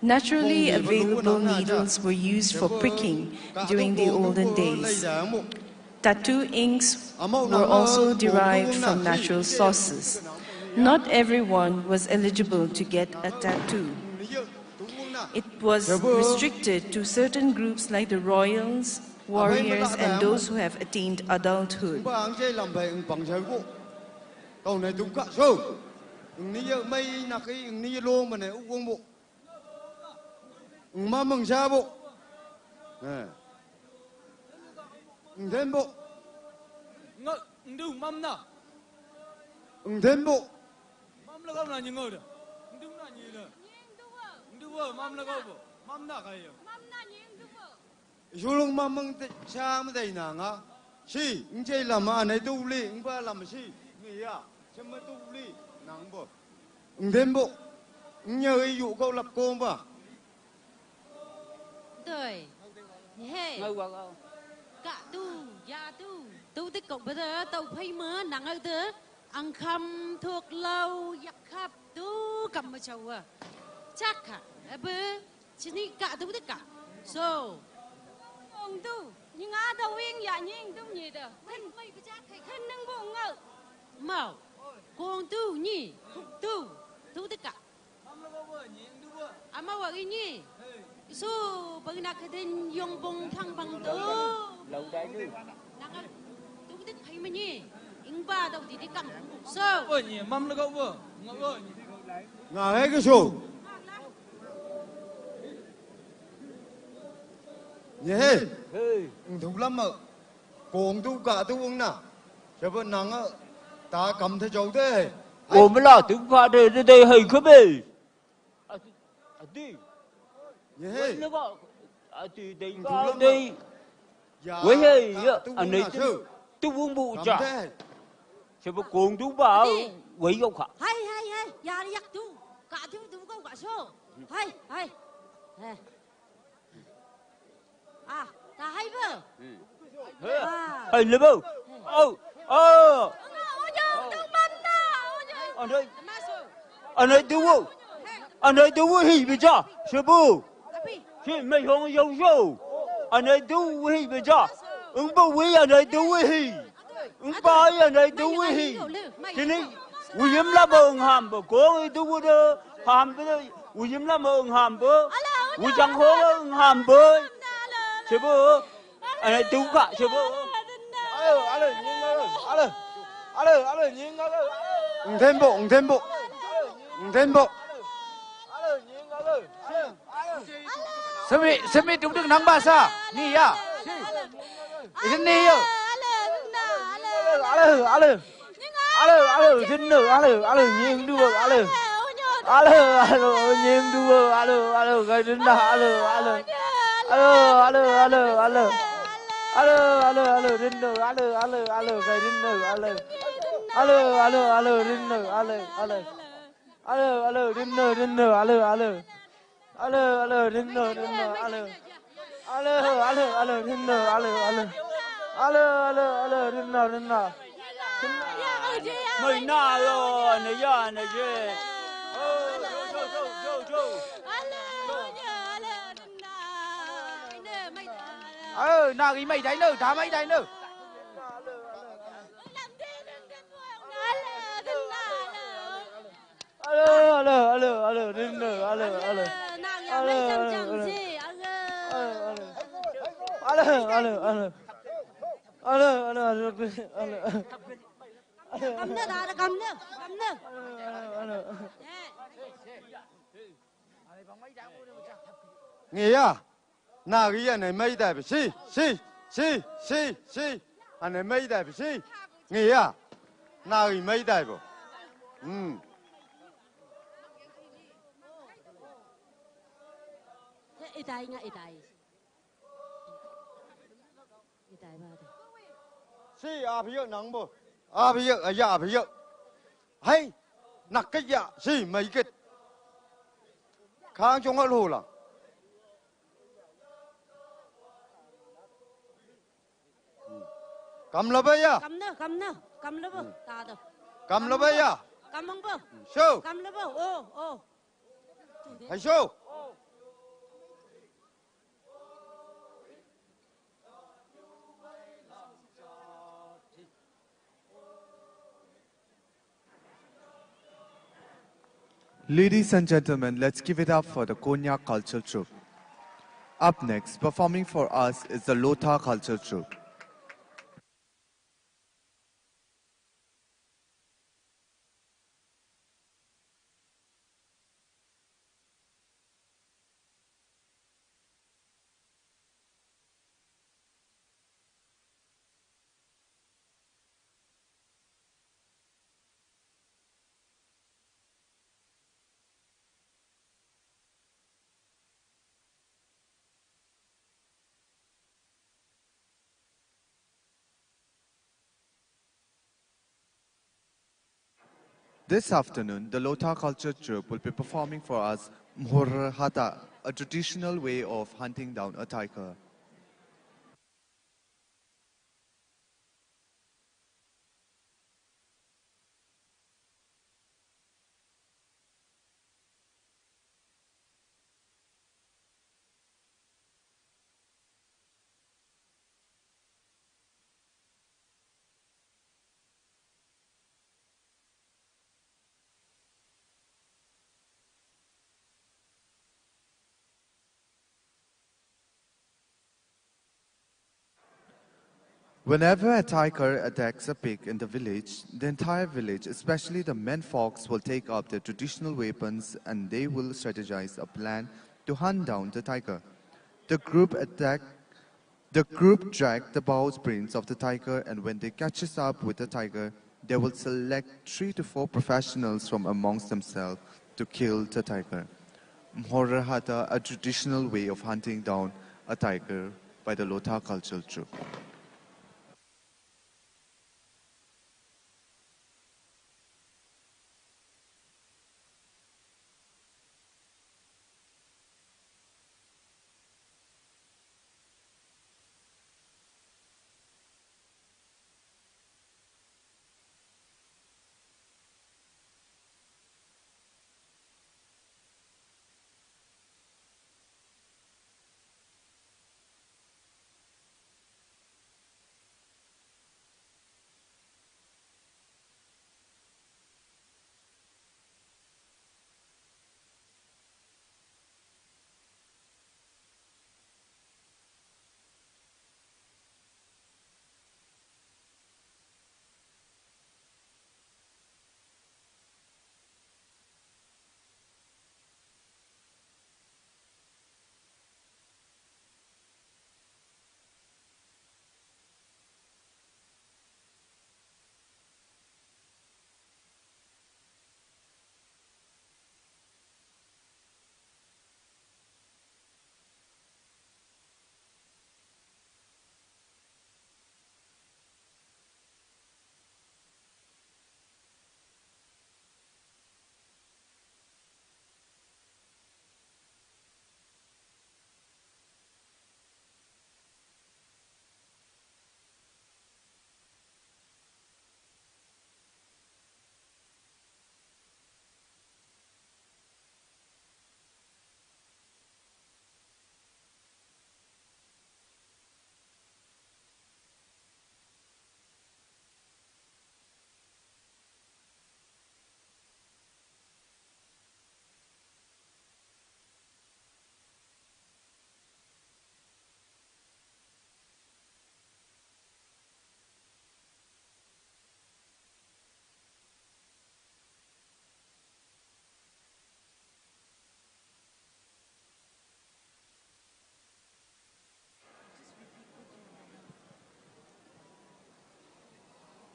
Naturally available needles were used for pricking during the olden days. Tattoo inks were also derived from natural sources. Not everyone was eligible to get a tattoo. It was restricted to certain groups like the royals, warriors, and those who have attained adulthood. Julung mamang cham dei na nga si nje lama ne tu li ngba lam si ngia chama tu li nang bo ndem bo nhờ yu câu lập cô ba đời hey cả tu ya tu tích cộng bây giờ tàu phay mưa nắng ở đó ăn khăm thuộc lâu giặc khắp tu cầm mà chầu à chắc hả bữa chỉ ní cả tu tất cả so ông tu nhưng á đâu yên ya nhưng tu nhỉ đó thân mày cái chắc thân nâng bụng ngờ màu con tu nhỉ tu tất cả ama wa ini so bagi nak keden yong bong phang phang tu lâu đây đi nang tu tích hay mà nhỉ ing ba đâu thì đi cầm so ơi nhỉ mâm nó gấu vừa ngọc ơi ngà hết cái số nhỉ thú lắm mà còn tu cả tu uống nè cho bên nắng ta cầm theo chỗ thế ôm là tiếng pha đây hình khớp bì đi nó có thì đây có đi với hay anh ấy tu uống bụ chả sẽ có cuồng tu bảo với gốc hả hay ya yak tu cả tu có cả số hay à ta hay bơ hay lắm anh ấy tu hi bây giờ sư phụ khi mấy hôm yêu sâu anh ấy tu hi bây giờ ứng bao quý anh ấy tu hi ứng bao anh ấy tu hi thế này William là bờ hàm bờ cố ấy tu bờ hàm bờ William là bờ hàm bờ William hô hàm bờ sư phụ anh ấy tu cả sư phụ thêm bộ Sümi đúng được nắng ba sa ni ya isin ni yo xin nữa nhiên đưa nhiên đưa cái đến đó đến nữa cái đến nữa mày na rồi này giờ này chứ na cái mày đấy nữa thả mày đấy nữa nàng nhà mấy trăm trăm gì cầm nước đã cầm nước nghe à nào cái này mấy đại bị si anh này mấy đại bị si nghe à nào cái mấy đại bộ itai nga itai ba si à bây giờ nắng bộ à bây giờ à bây giờ hay nặc cái dạ si mấy cái khang trong hậu là cầm lo bây giờ cầm lo bơ ta đâu cầm lo bây giờ cầm bông bơ show cầm lo bơ ô hay show Ladies and gentlemen, let's give it up for the Konyak cultural troupe. Up next, performing for us is the Lotha cultural troupe. This afternoon, the Lotha culture troupe will be performing for us Mhorhata, a traditional way of hunting down a tiger. Whenever a tiger attacks a pig in the village, the entire village, especially the men folks, will take up their traditional weapons and they will strategize a plan to hunt down the tiger. The group drag the bowsprings of the tiger, and when they catches up with the tiger, they will select 3 to 4 professionals from amongst themselves to kill the tiger. Mhorhata, a traditional way of hunting down a tiger by the Lotha cultural troupe.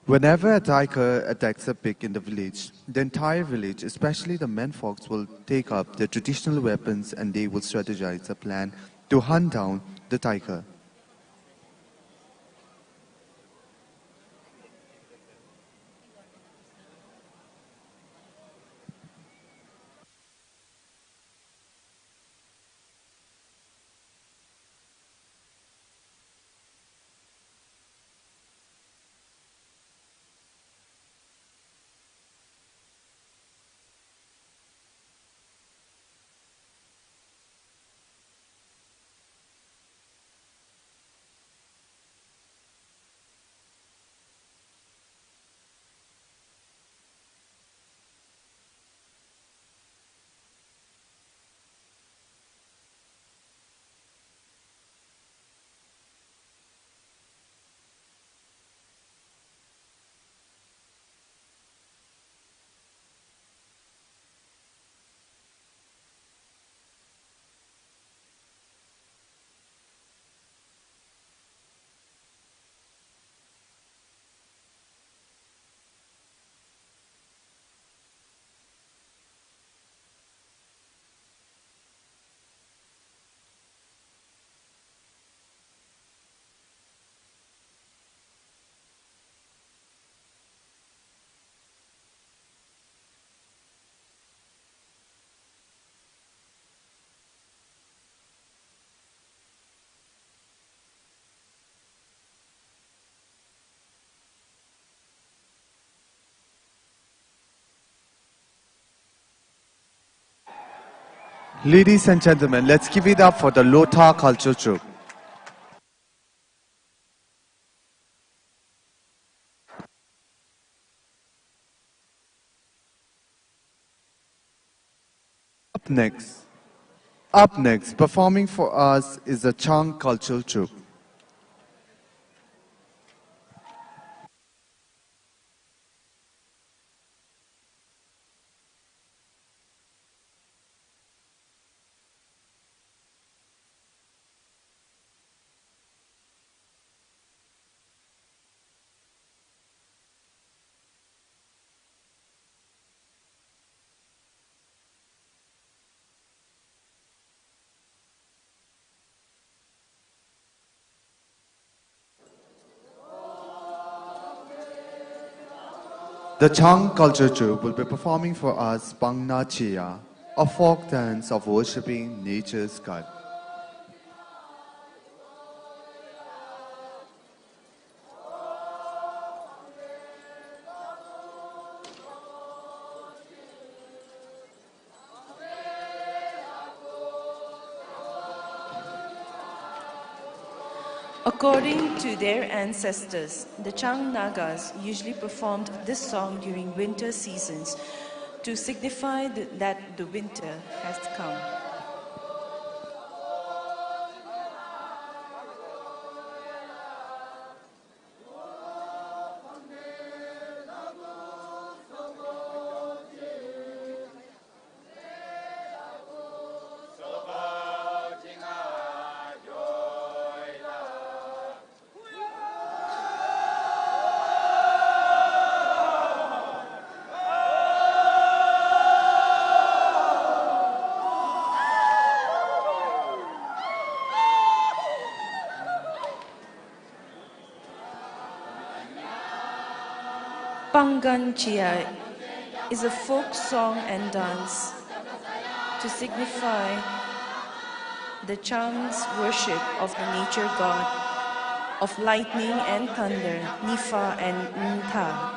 Whenever a tiger attacks a pig in the village, the entire village, especially the men folks, will take up their traditional weapons and they will strategize a plan to hunt down the tiger. Ladies and gentlemen, let's give it up for the Lotha culture troupe. Up next, performing for us is the Chang cultural troupe. The Chang culture troupe will be performing for us Pangna Chia, a folk dance of worshipping nature's god. According to their ancestors, the Chang Nagas usually performed this song during winter seasons to signify that the winter has come. Pangan Chia is a folk song and dance to signify the Chang's worship of the nature god of lightning and thunder, Nifa and Ntha.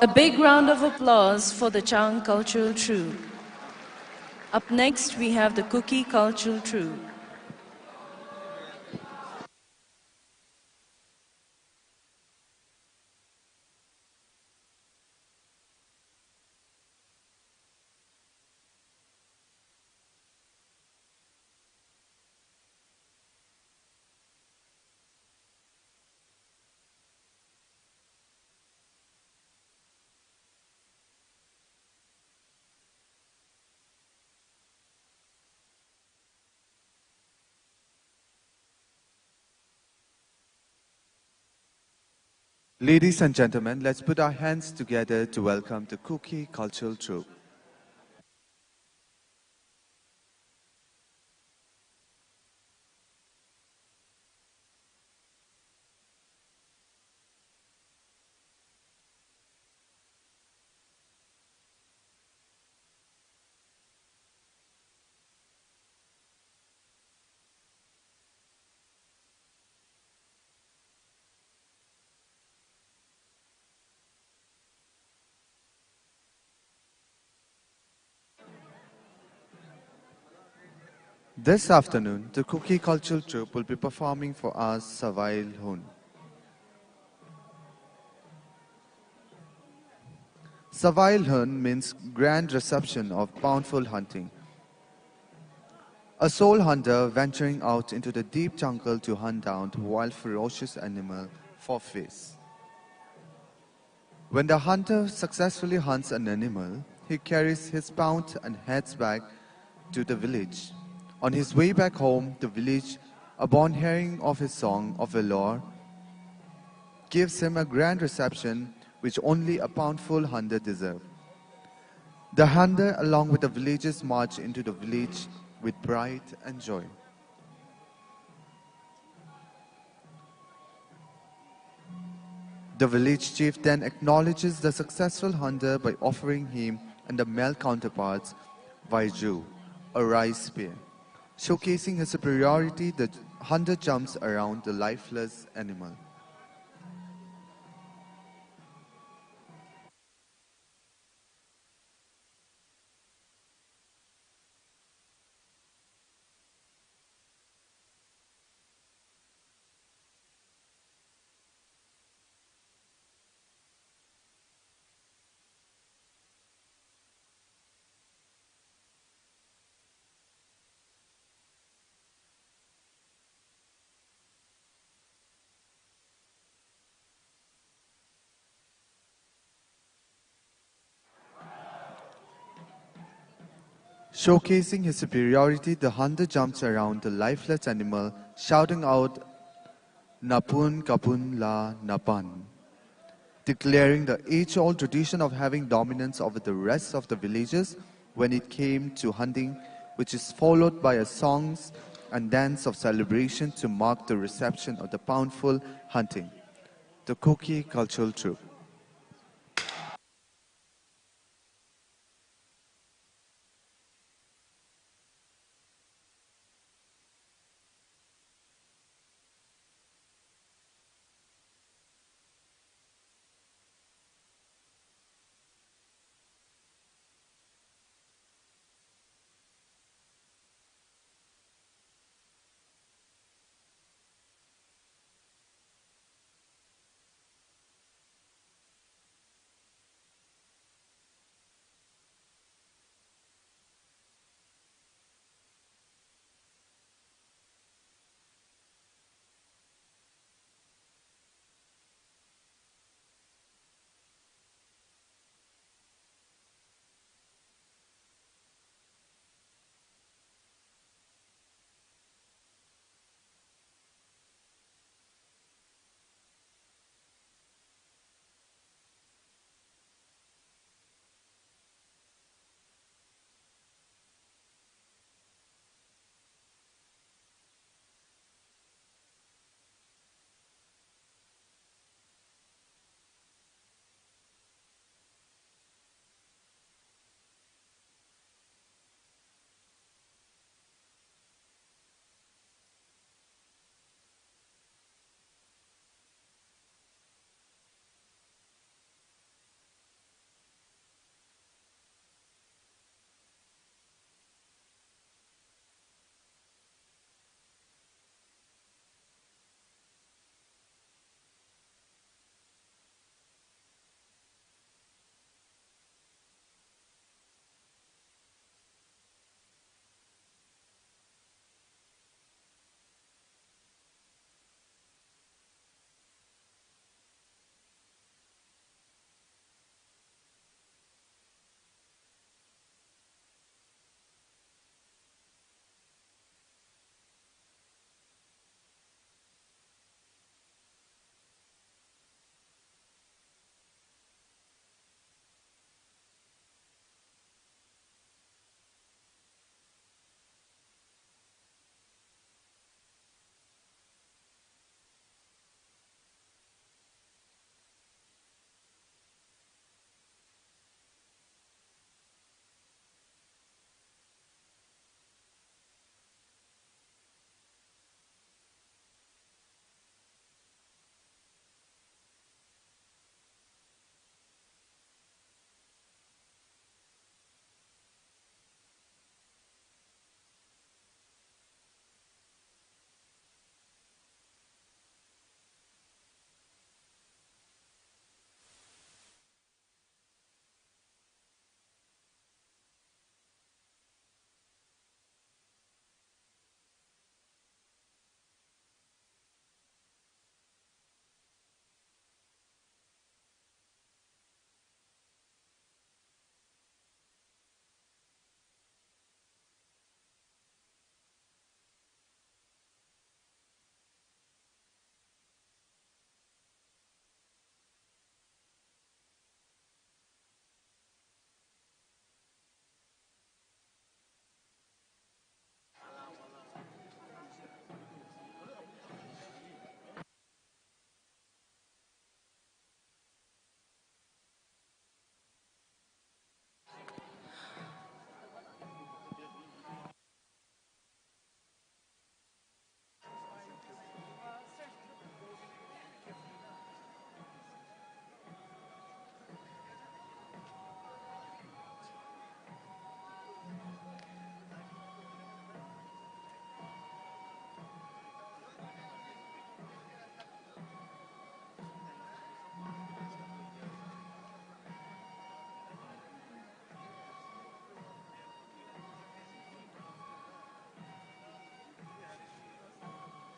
A big round of applause for the Chang cultural troupe. Up next, we have the Kuki cultural troupe. Ladies and gentlemen, let's put our hands together to welcome the Kuki cultural troupe. This afternoon, the Kuki cultural troupe will be performing for us Savail Hun. Savail Hun means grand reception of bountiful hunting. A soul hunter venturing out into the deep jungle to hunt down the wild ferocious animal for feast. When the hunter successfully hunts an animal, he carries his mount and heads back to the village. On his way back home, the village, upon hearing of his song of valor, gives him a grand reception which only a bountiful hunter deserves. The hunter, along with the villagers, march into the village with pride and joy. The village chief then acknowledges the successful hunter by offering him and the male counterparts Vaiju, a rice spear. Showcasing his superiority, the hunter jumps around the lifeless animal. Showcasing his superiority, the hunter jumps around the lifeless animal, shouting out, Napun kapun la napan, declaring the age-old tradition of having dominance over the rest of the villages when it came to hunting, which is followed by a songs and dance of celebration to mark the reception of the poundful hunting. The Kuki cultural troupe.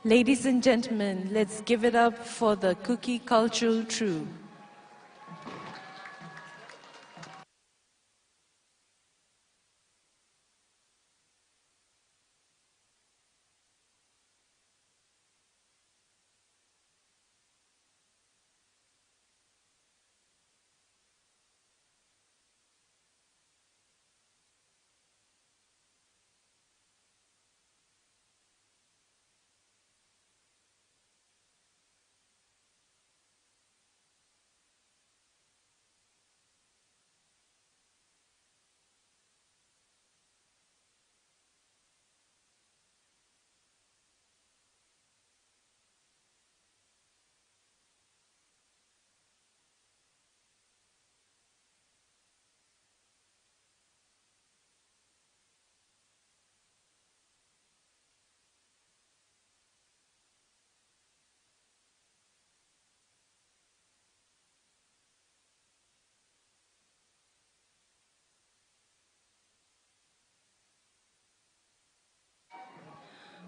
Ladies and gentlemen, let's give it up for the Kuki cultural troupe.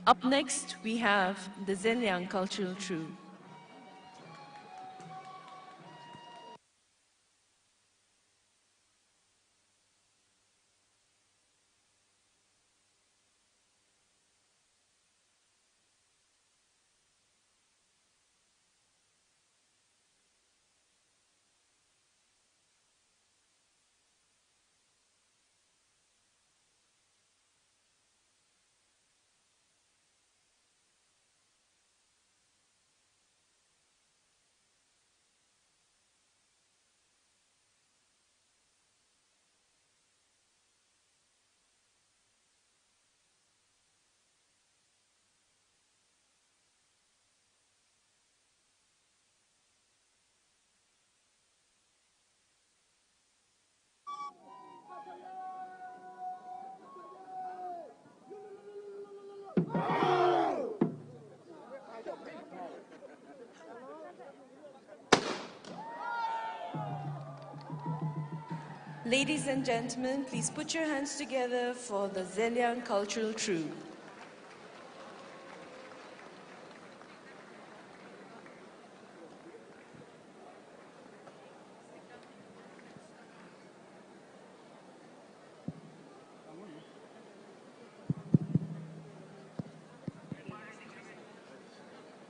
Up next, we have the Zeliang cultural troupe. Ladies and gentlemen, please put your hands together for the Zeliang cultural troupe.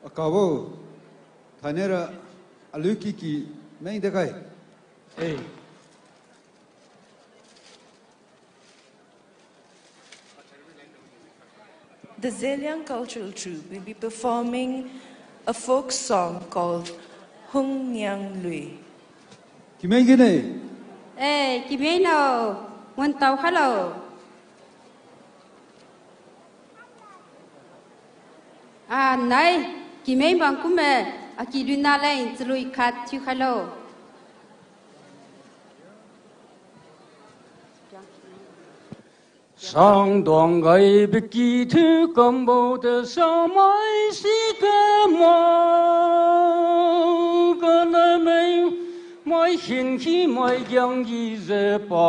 Akabo, Tanera, Alukiki, main dekai. Hey. The Zeliang cultural troupe will be performing a folk song called Khimniungan. Kimengine. Ê, chị biết nào, muốn tàu hello. À, này, chị mấy bằng cũng mẹ, à chị đưa na lên, từ lùi khát chứ hello. Sang đoàn gây bị kỳ thứ cầm bầu từ sao mãi sĩ cơ mò cơ nơi mình mãi hiện khi mãi giang gì dễ bỏ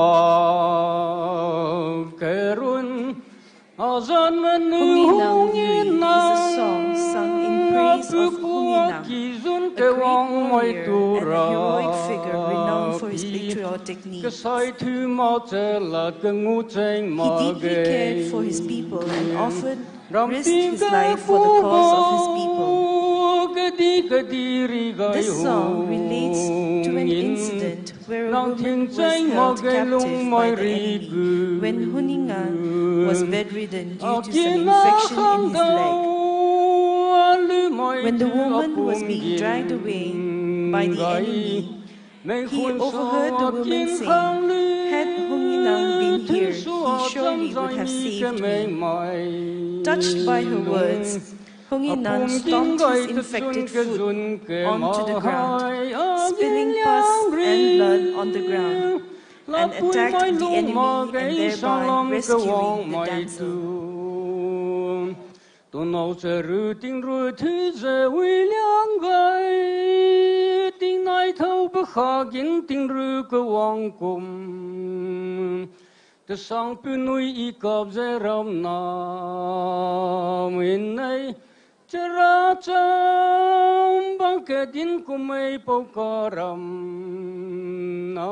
kẻ run Khimniungan is a song sung in praise of Khimniungan, a great warrior and a heroic figure renowned for his patriotic needs. He deeply cared for his people and often risked his life for the cause of his people. This song relates to an incident where a woman was held captive by the enemy when Khimniungan was bedridden due to some infection in his leg. When the woman was being dragged away by the enemy, he overheard the woman saying, "Had Khimniungan been here, he surely would have saved me." Touched by her words, Khimniungan stomped his infected foot onto the ground, spilling pus and blood on the ground, and attacked the enemy and thereby rescuing the damsel. The song punui ikab zeram nam in nay characham bangkedin kumay pokaram na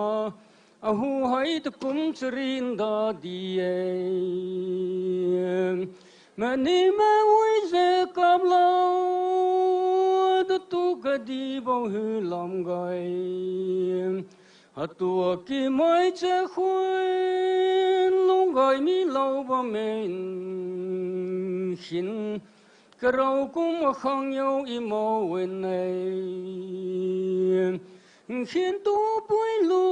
ahu hay kum chrinda diye mani mawi ze kabla tu gadi bohulam gai Hatua ki mai che khuin lung gai mi lau ba men hin karau kum khang yo I mo wen nei hin tu pui lu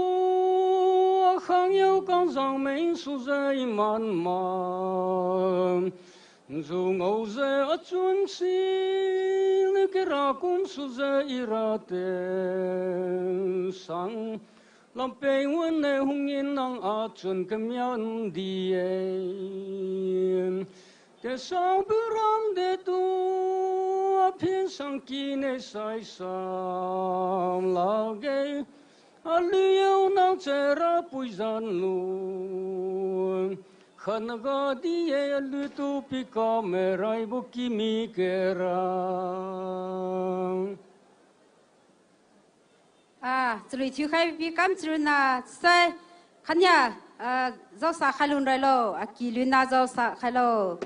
khang yo kang zang men su zai man ma zu ngau ze a chun si le kra kum su zai ra te sang Lam pe wen ne hung in nang a chun Khiamniungan die te sang buram de tu a pin sang ki ne sai sam la ge a liu nang che ra pui zan lu Khanaga diye lutu pika merai buki mi kerang. Zuri tu khai pi kam zuri na sai khanya zau sa khalun rai lo aki luna zau sa khalo.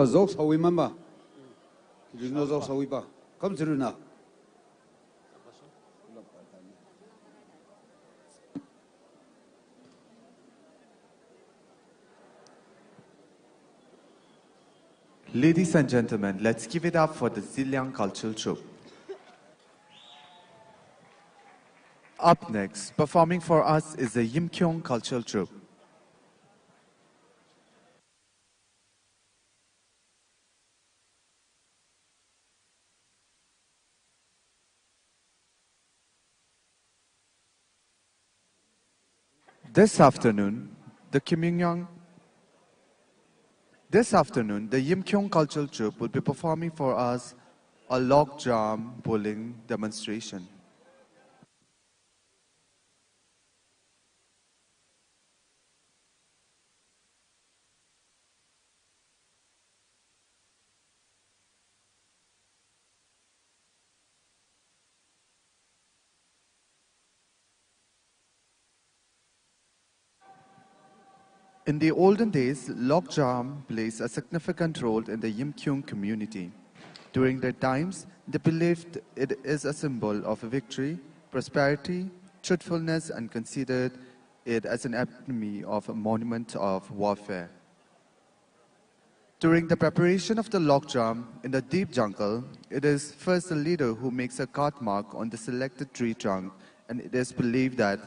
Zog sawi mamba. Luna zog sawi ba. Kam zuri na. Ladies and gentlemen, let's give it up for the Zeliang cultural troupe. Up next, performing for us is the Yimchunger cultural troupe. This afternoon, the Yimchunger cultural troupe will be performing for us a log jam bowling demonstration. In the olden days, log jam plays a significant role in the Yimchunger community. During their times, they believed it is a symbol of victory, prosperity, truthfulness, and considered it as an epitome of a monument of warfare. During the preparation of the log jam in the deep jungle, it is first the leader who makes a cut mark on the selected tree trunk, and it is believed that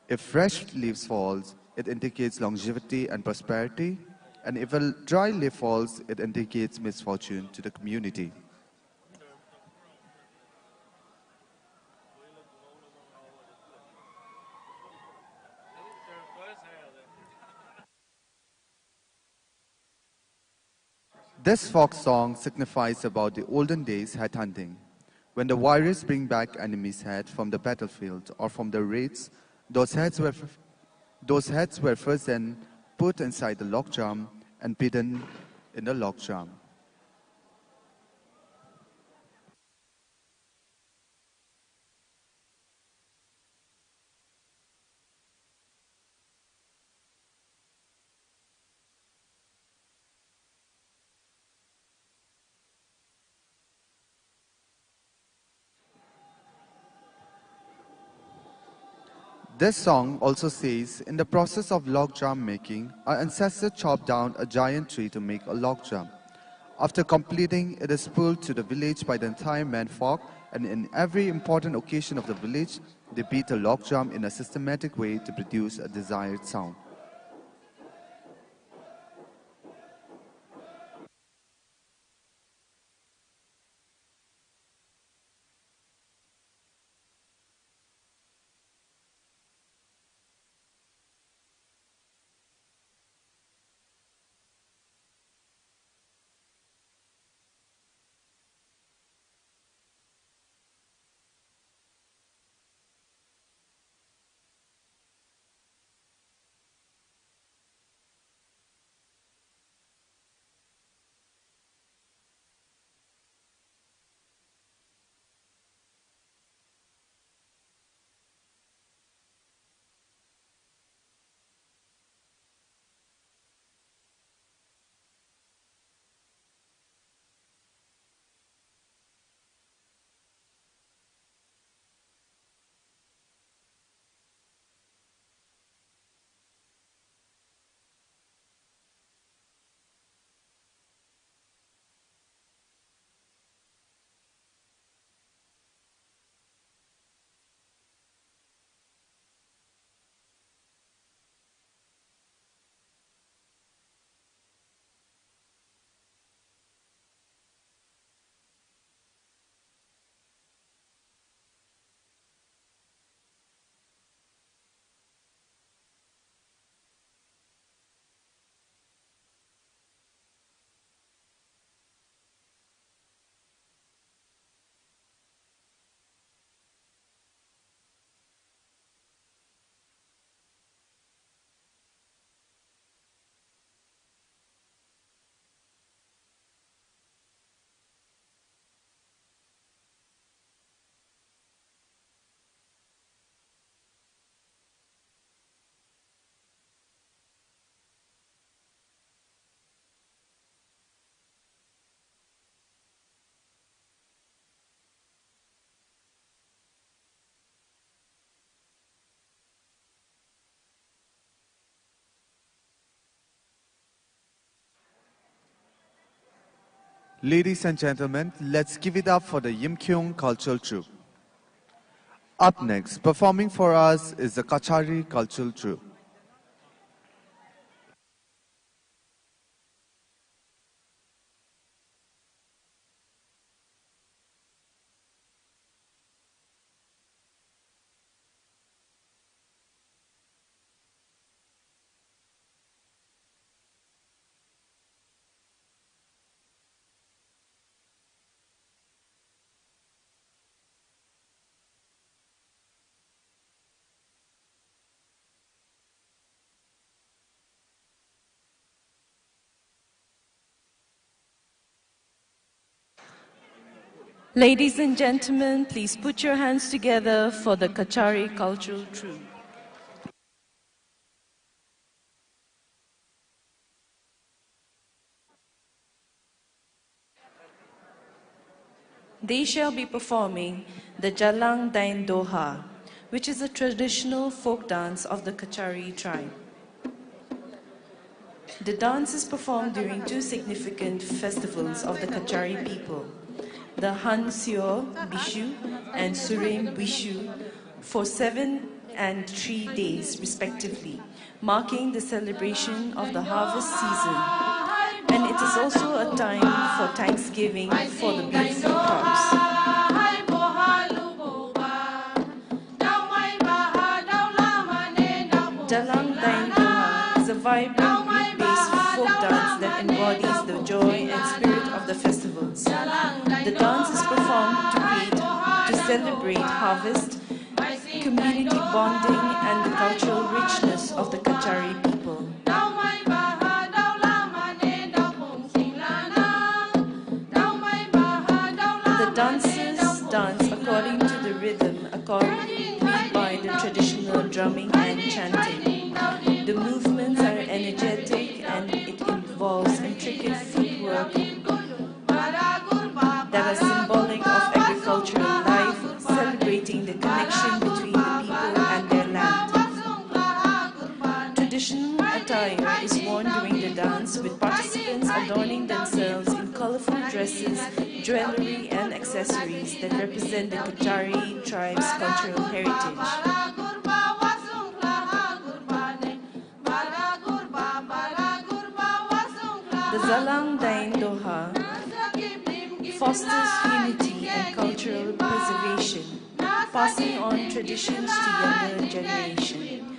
if fresh leaves falls, it indicates longevity and prosperity, and if a dry leaf falls, it indicates misfortune to the community. This folk song signifies about the olden days head hunting. When the warriors bring back enemies' head from the battlefield or from the raids, those heads were first then put inside the log jam and beaten in the log jam. This song also says, in the process of log jam making, our ancestors chopped down a giant tree to make a log jam. After completing, it is pulled to the village by the entire menfolk, and in every important occasion of the village, they beat a log jam in a systematic way to produce a desired sound. Ladies and gentlemen, let's give it up for the Yimchunger cultural troupe. Up next, performing for us is the Kachari cultural troupe. Ladies and gentlemen, please put your hands together for the Kachari cultural troupe. They shall be performing the Jalang Dain Doha, which is a traditional folk dance of the Kachari tribe. The dance is performed during two significant festivals of the Kachari people, the Han Seo Bishu and Surem Bishu, for 7 and 3 days respectively, marking the celebration of the harvest season. And it is also a time for thanksgiving for the beautiful crops. Jalang Dain Doha is a vibrant group-based folk dance that embodies the joy and spirit of the festivals. The dance is performed to celebrate harvest, community bonding, and the cultural richness of the Kachari people. The dancers dance according to the rhythm accompanied by the traditional drumming and chanting. The movements are energetic and it involves intricate footwork that are symbolic of agricultural life, celebrating the connection between the people and their land. Traditional attire is worn during the dance, with participants adorning themselves in colorful dresses, jewelry, and accessories that represent the Kachari tribe's cultural heritage. The Jalang Dain Doha fosters unity and cultural preservation, passing on traditions to younger generation.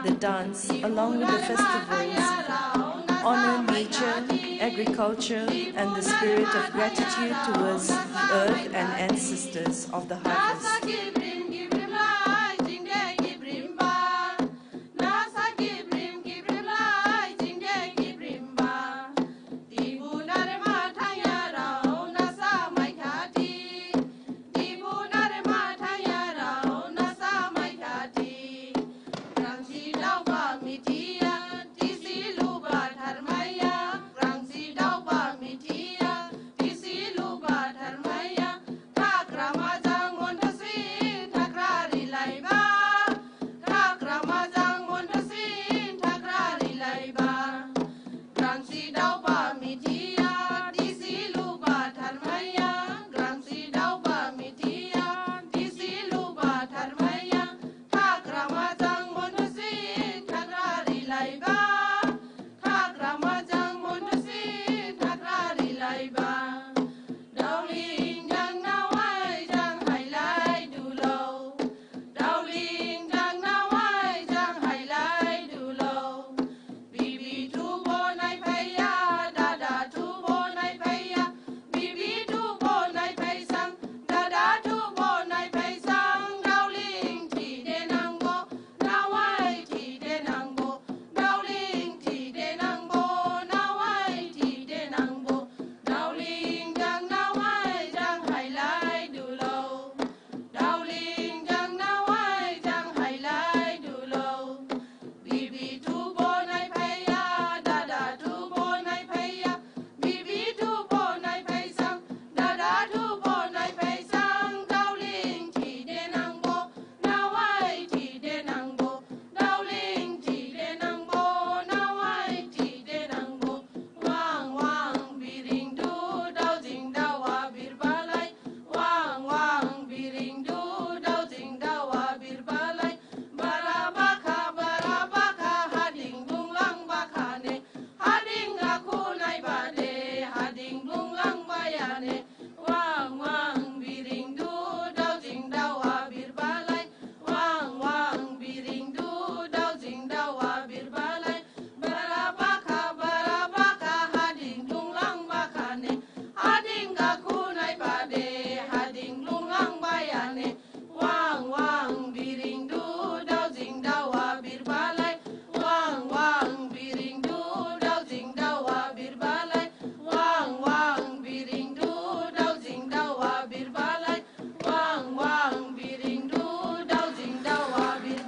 The dance, along with the festivals, honor nature, agriculture, and the spirit of gratitude towards the earth and ancestors of the harvest.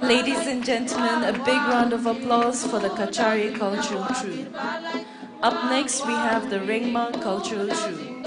Ladies and gentlemen, a big round of applause for the Kachari cultural troupe. Up next, we have the Rengma cultural troupe.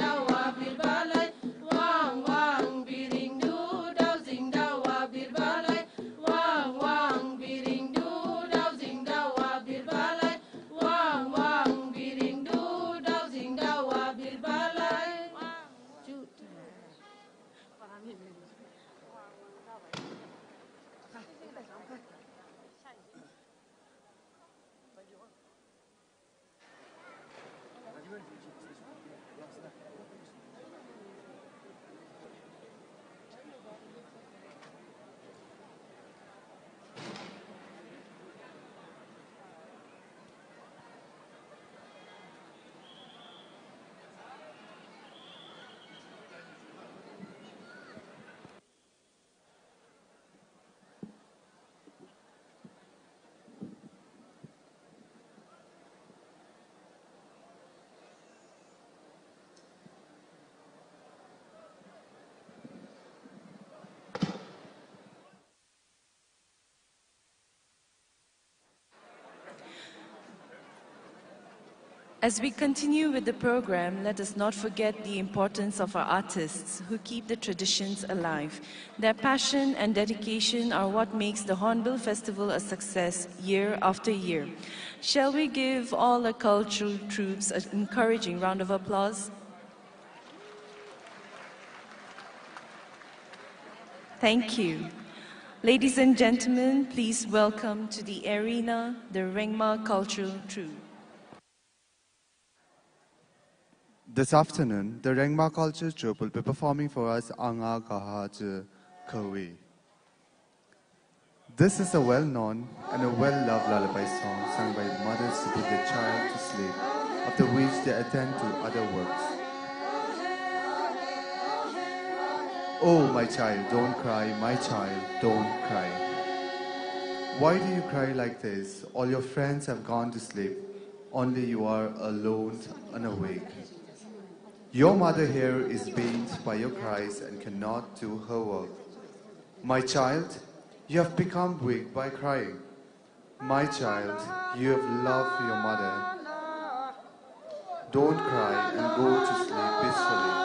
As we continue with the program, let us not forget the importance of our artists who keep the traditions alive. Their passion and dedication are what makes the Hornbill Festival a success year after year. Shall we give all our cultural troupes an encouraging round of applause? Thank you. Ladies and gentlemen, please welcome to the arena the Rengma Cultural Troupe. This afternoon, the Rengma Culture Troupe will be performing for us Anga Gaha Kawi. This is a well-known and a well-loved lullaby song sung by mothers to put their child to sleep, after which they attend to other works. Oh, my child, don't cry, my child, don't cry. Why do you cry like this? All your friends have gone to sleep, only you are alone and awake. Your mother here is pained by your cries and cannot do her work. My child, you have become weak by crying. My child, you have loved your mother. Don't cry and go to sleep peacefully.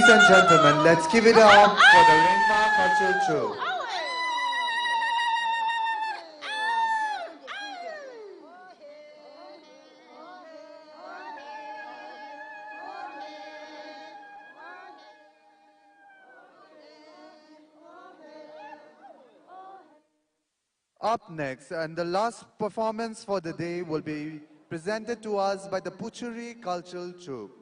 Ladies and gentlemen, let's give it up for the Rengma Cultural Troupe. Up next, and the last performance for the day will be presented to us by the Puchuri Cultural Troupe.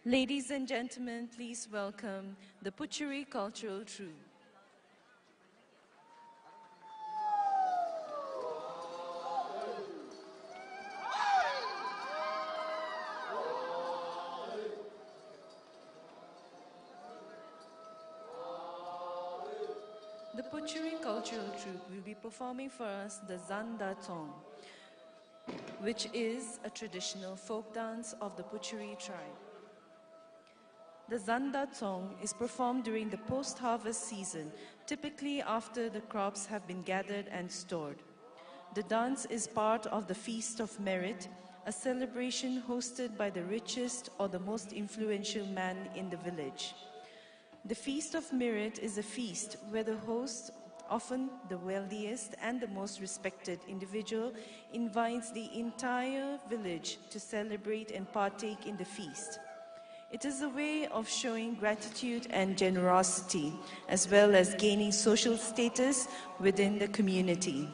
Ladies and gentlemen, please welcome the Puchuri Cultural Troupe. The Puchuri Cultural Troupe will be performing for us the Zanda Tong, which is a traditional folk dance of the Puchuri tribe. The Zanda Tong is performed during the post-harvest season, typically after the crops have been gathered and stored. The dance is part of the Feast of Merit, a celebration hosted by the richest or the most influential man in the village. The Feast of Merit is a feast where the host, often the wealthiest and the most respected individual, invites the entire village to celebrate and partake in the feast. It is a way of showing gratitude and generosity, as well as gaining social status within the community.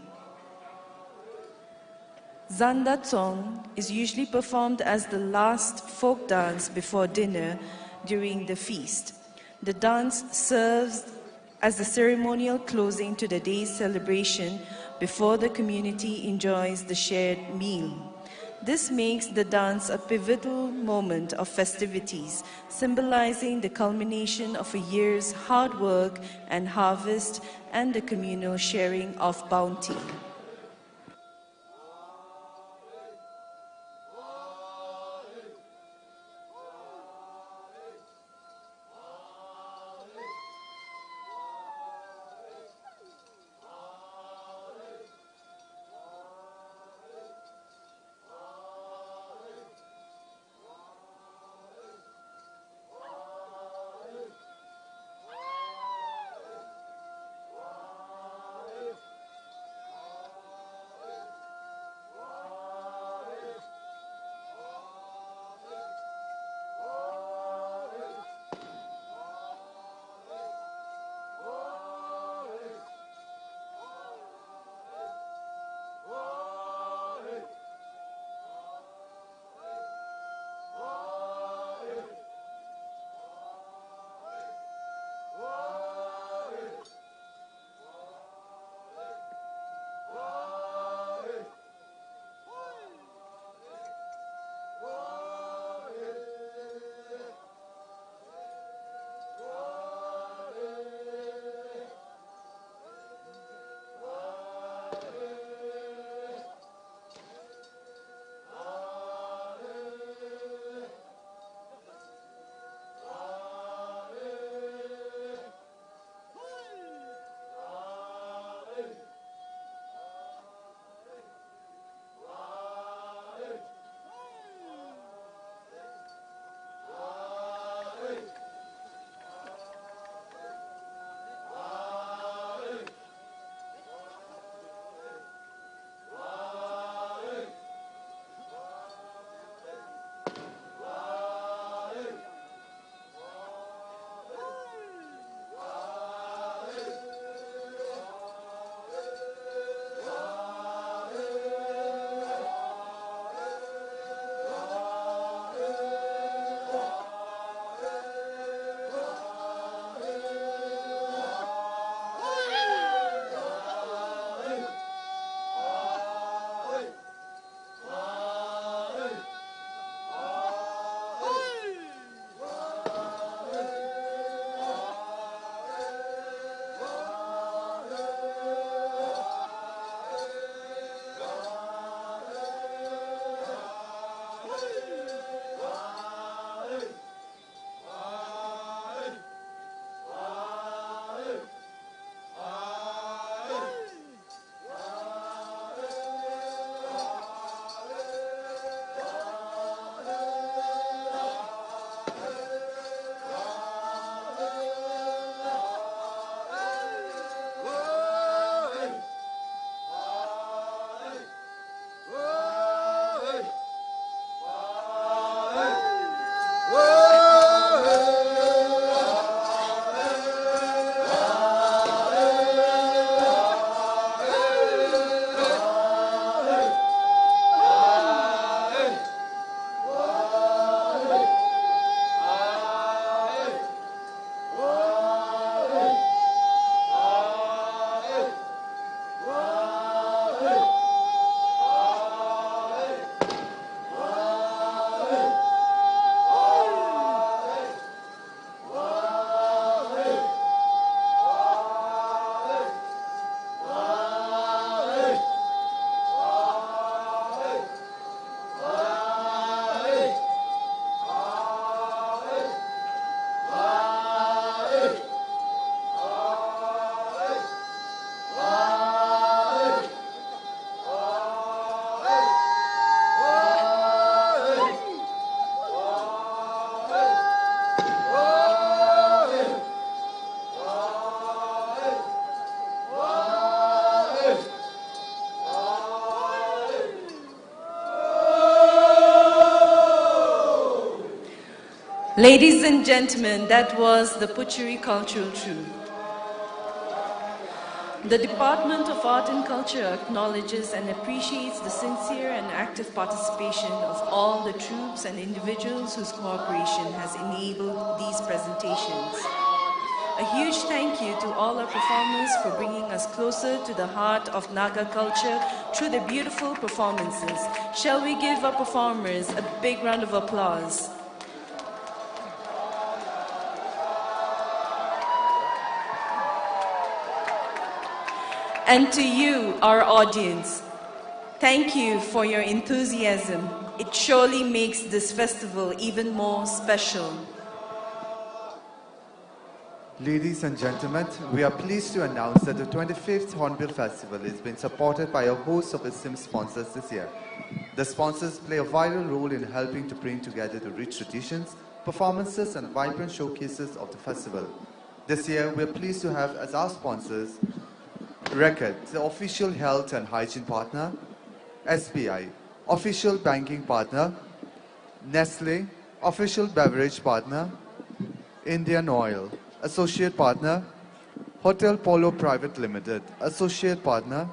Zanda Tsong is usually performed as the last folk dance before dinner during the feast. The dance serves as the ceremonial closing to the day's celebration before the community enjoys the shared meal. This makes the dance a pivotal moment of festivities, symbolizing the culmination of a year's hard work and harvest and the communal sharing of bounty. Ladies and gentlemen, that was the Puchuri Cultural Troupe. The Department of Art and Culture acknowledges and appreciates the sincere and active participation of all the troops and individuals whose cooperation has enabled these presentations. A huge thank you to all our performers for bringing us closer to the heart of Naga culture through their beautiful performances. Shall we give our performers a big round of applause? And to you, our audience, thank you for your enthusiasm. It surely makes this festival even more special. Ladies and gentlemen, we are pleased to announce that the 25th Hornbill Festival is being supported by a host of esteemed sponsors this year. The sponsors play a vital role in helping to bring together the rich traditions, performances and vibrant showcases of the festival. This year, we are pleased to have as our sponsors Record, the official health and hygiene partner, SBI, official banking partner, Nestle, official beverage partner, Indian Oil, associate partner, Hotel Polo Private Limited, associate partner,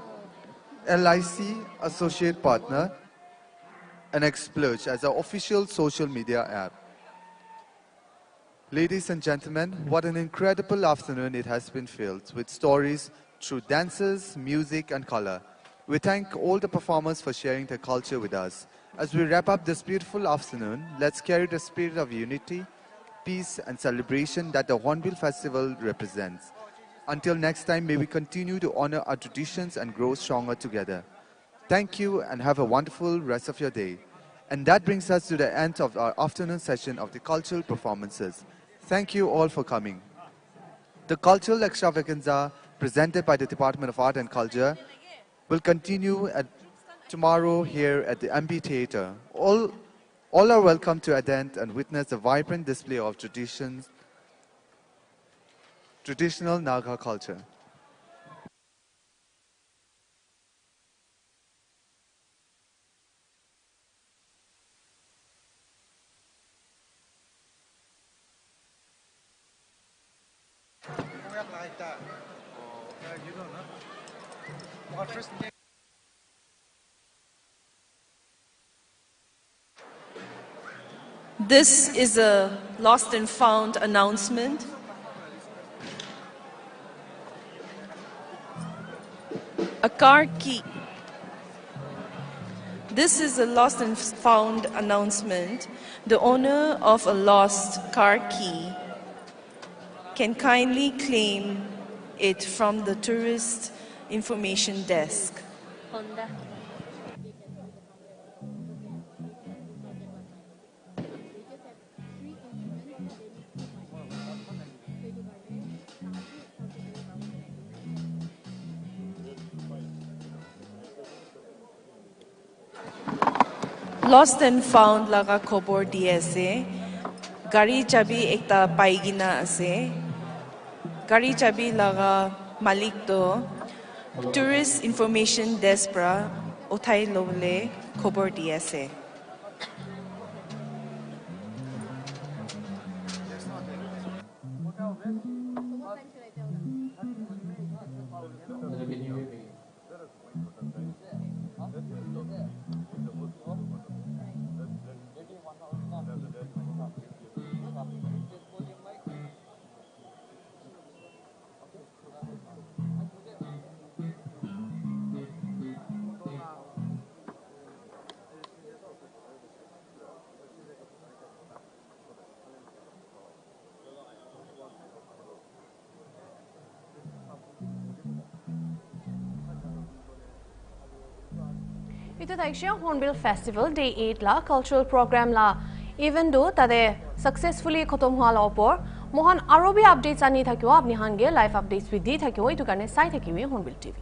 LIC, associate partner, and Explurge as our official social media app. Ladies and gentlemen, what an incredible afternoon it has been filled with stories through dances, music and color. We thank all the performers for sharing their culture with us. As we wrap up this beautiful afternoon, let's carry the spirit of unity, peace and celebration that the Hornbill Festival represents. Until next time, may we continue to honor our traditions and grow stronger together. Thank you and have a wonderful rest of your day. And that brings us to the end of our afternoon session of the cultural performances. Thank you all for coming. The cultural extravaganza presented by the Department of Art and Culture will continue tomorrow here at the MB Theatre. All are welcome to attend and witness a vibrant display of traditional Naga culture. This is a lost and found announcement. A car key. This is a lost and found announcement. The owner of a lost car key can kindly claim it from the tourist information desk. Lost and found laga khobor diase. Gari chabi ekta paigina ase. Gari chabi laga malik to tourist information desk pra othai lole khobor diase. Ito tayo Hornbill Festival Day 8 la cultural program la even though tade successfully khotom hua la opor mohan aro bhi updates ani thakyo apni hange live updates with di thakyo itu karne sai thakiwe Hornbill TV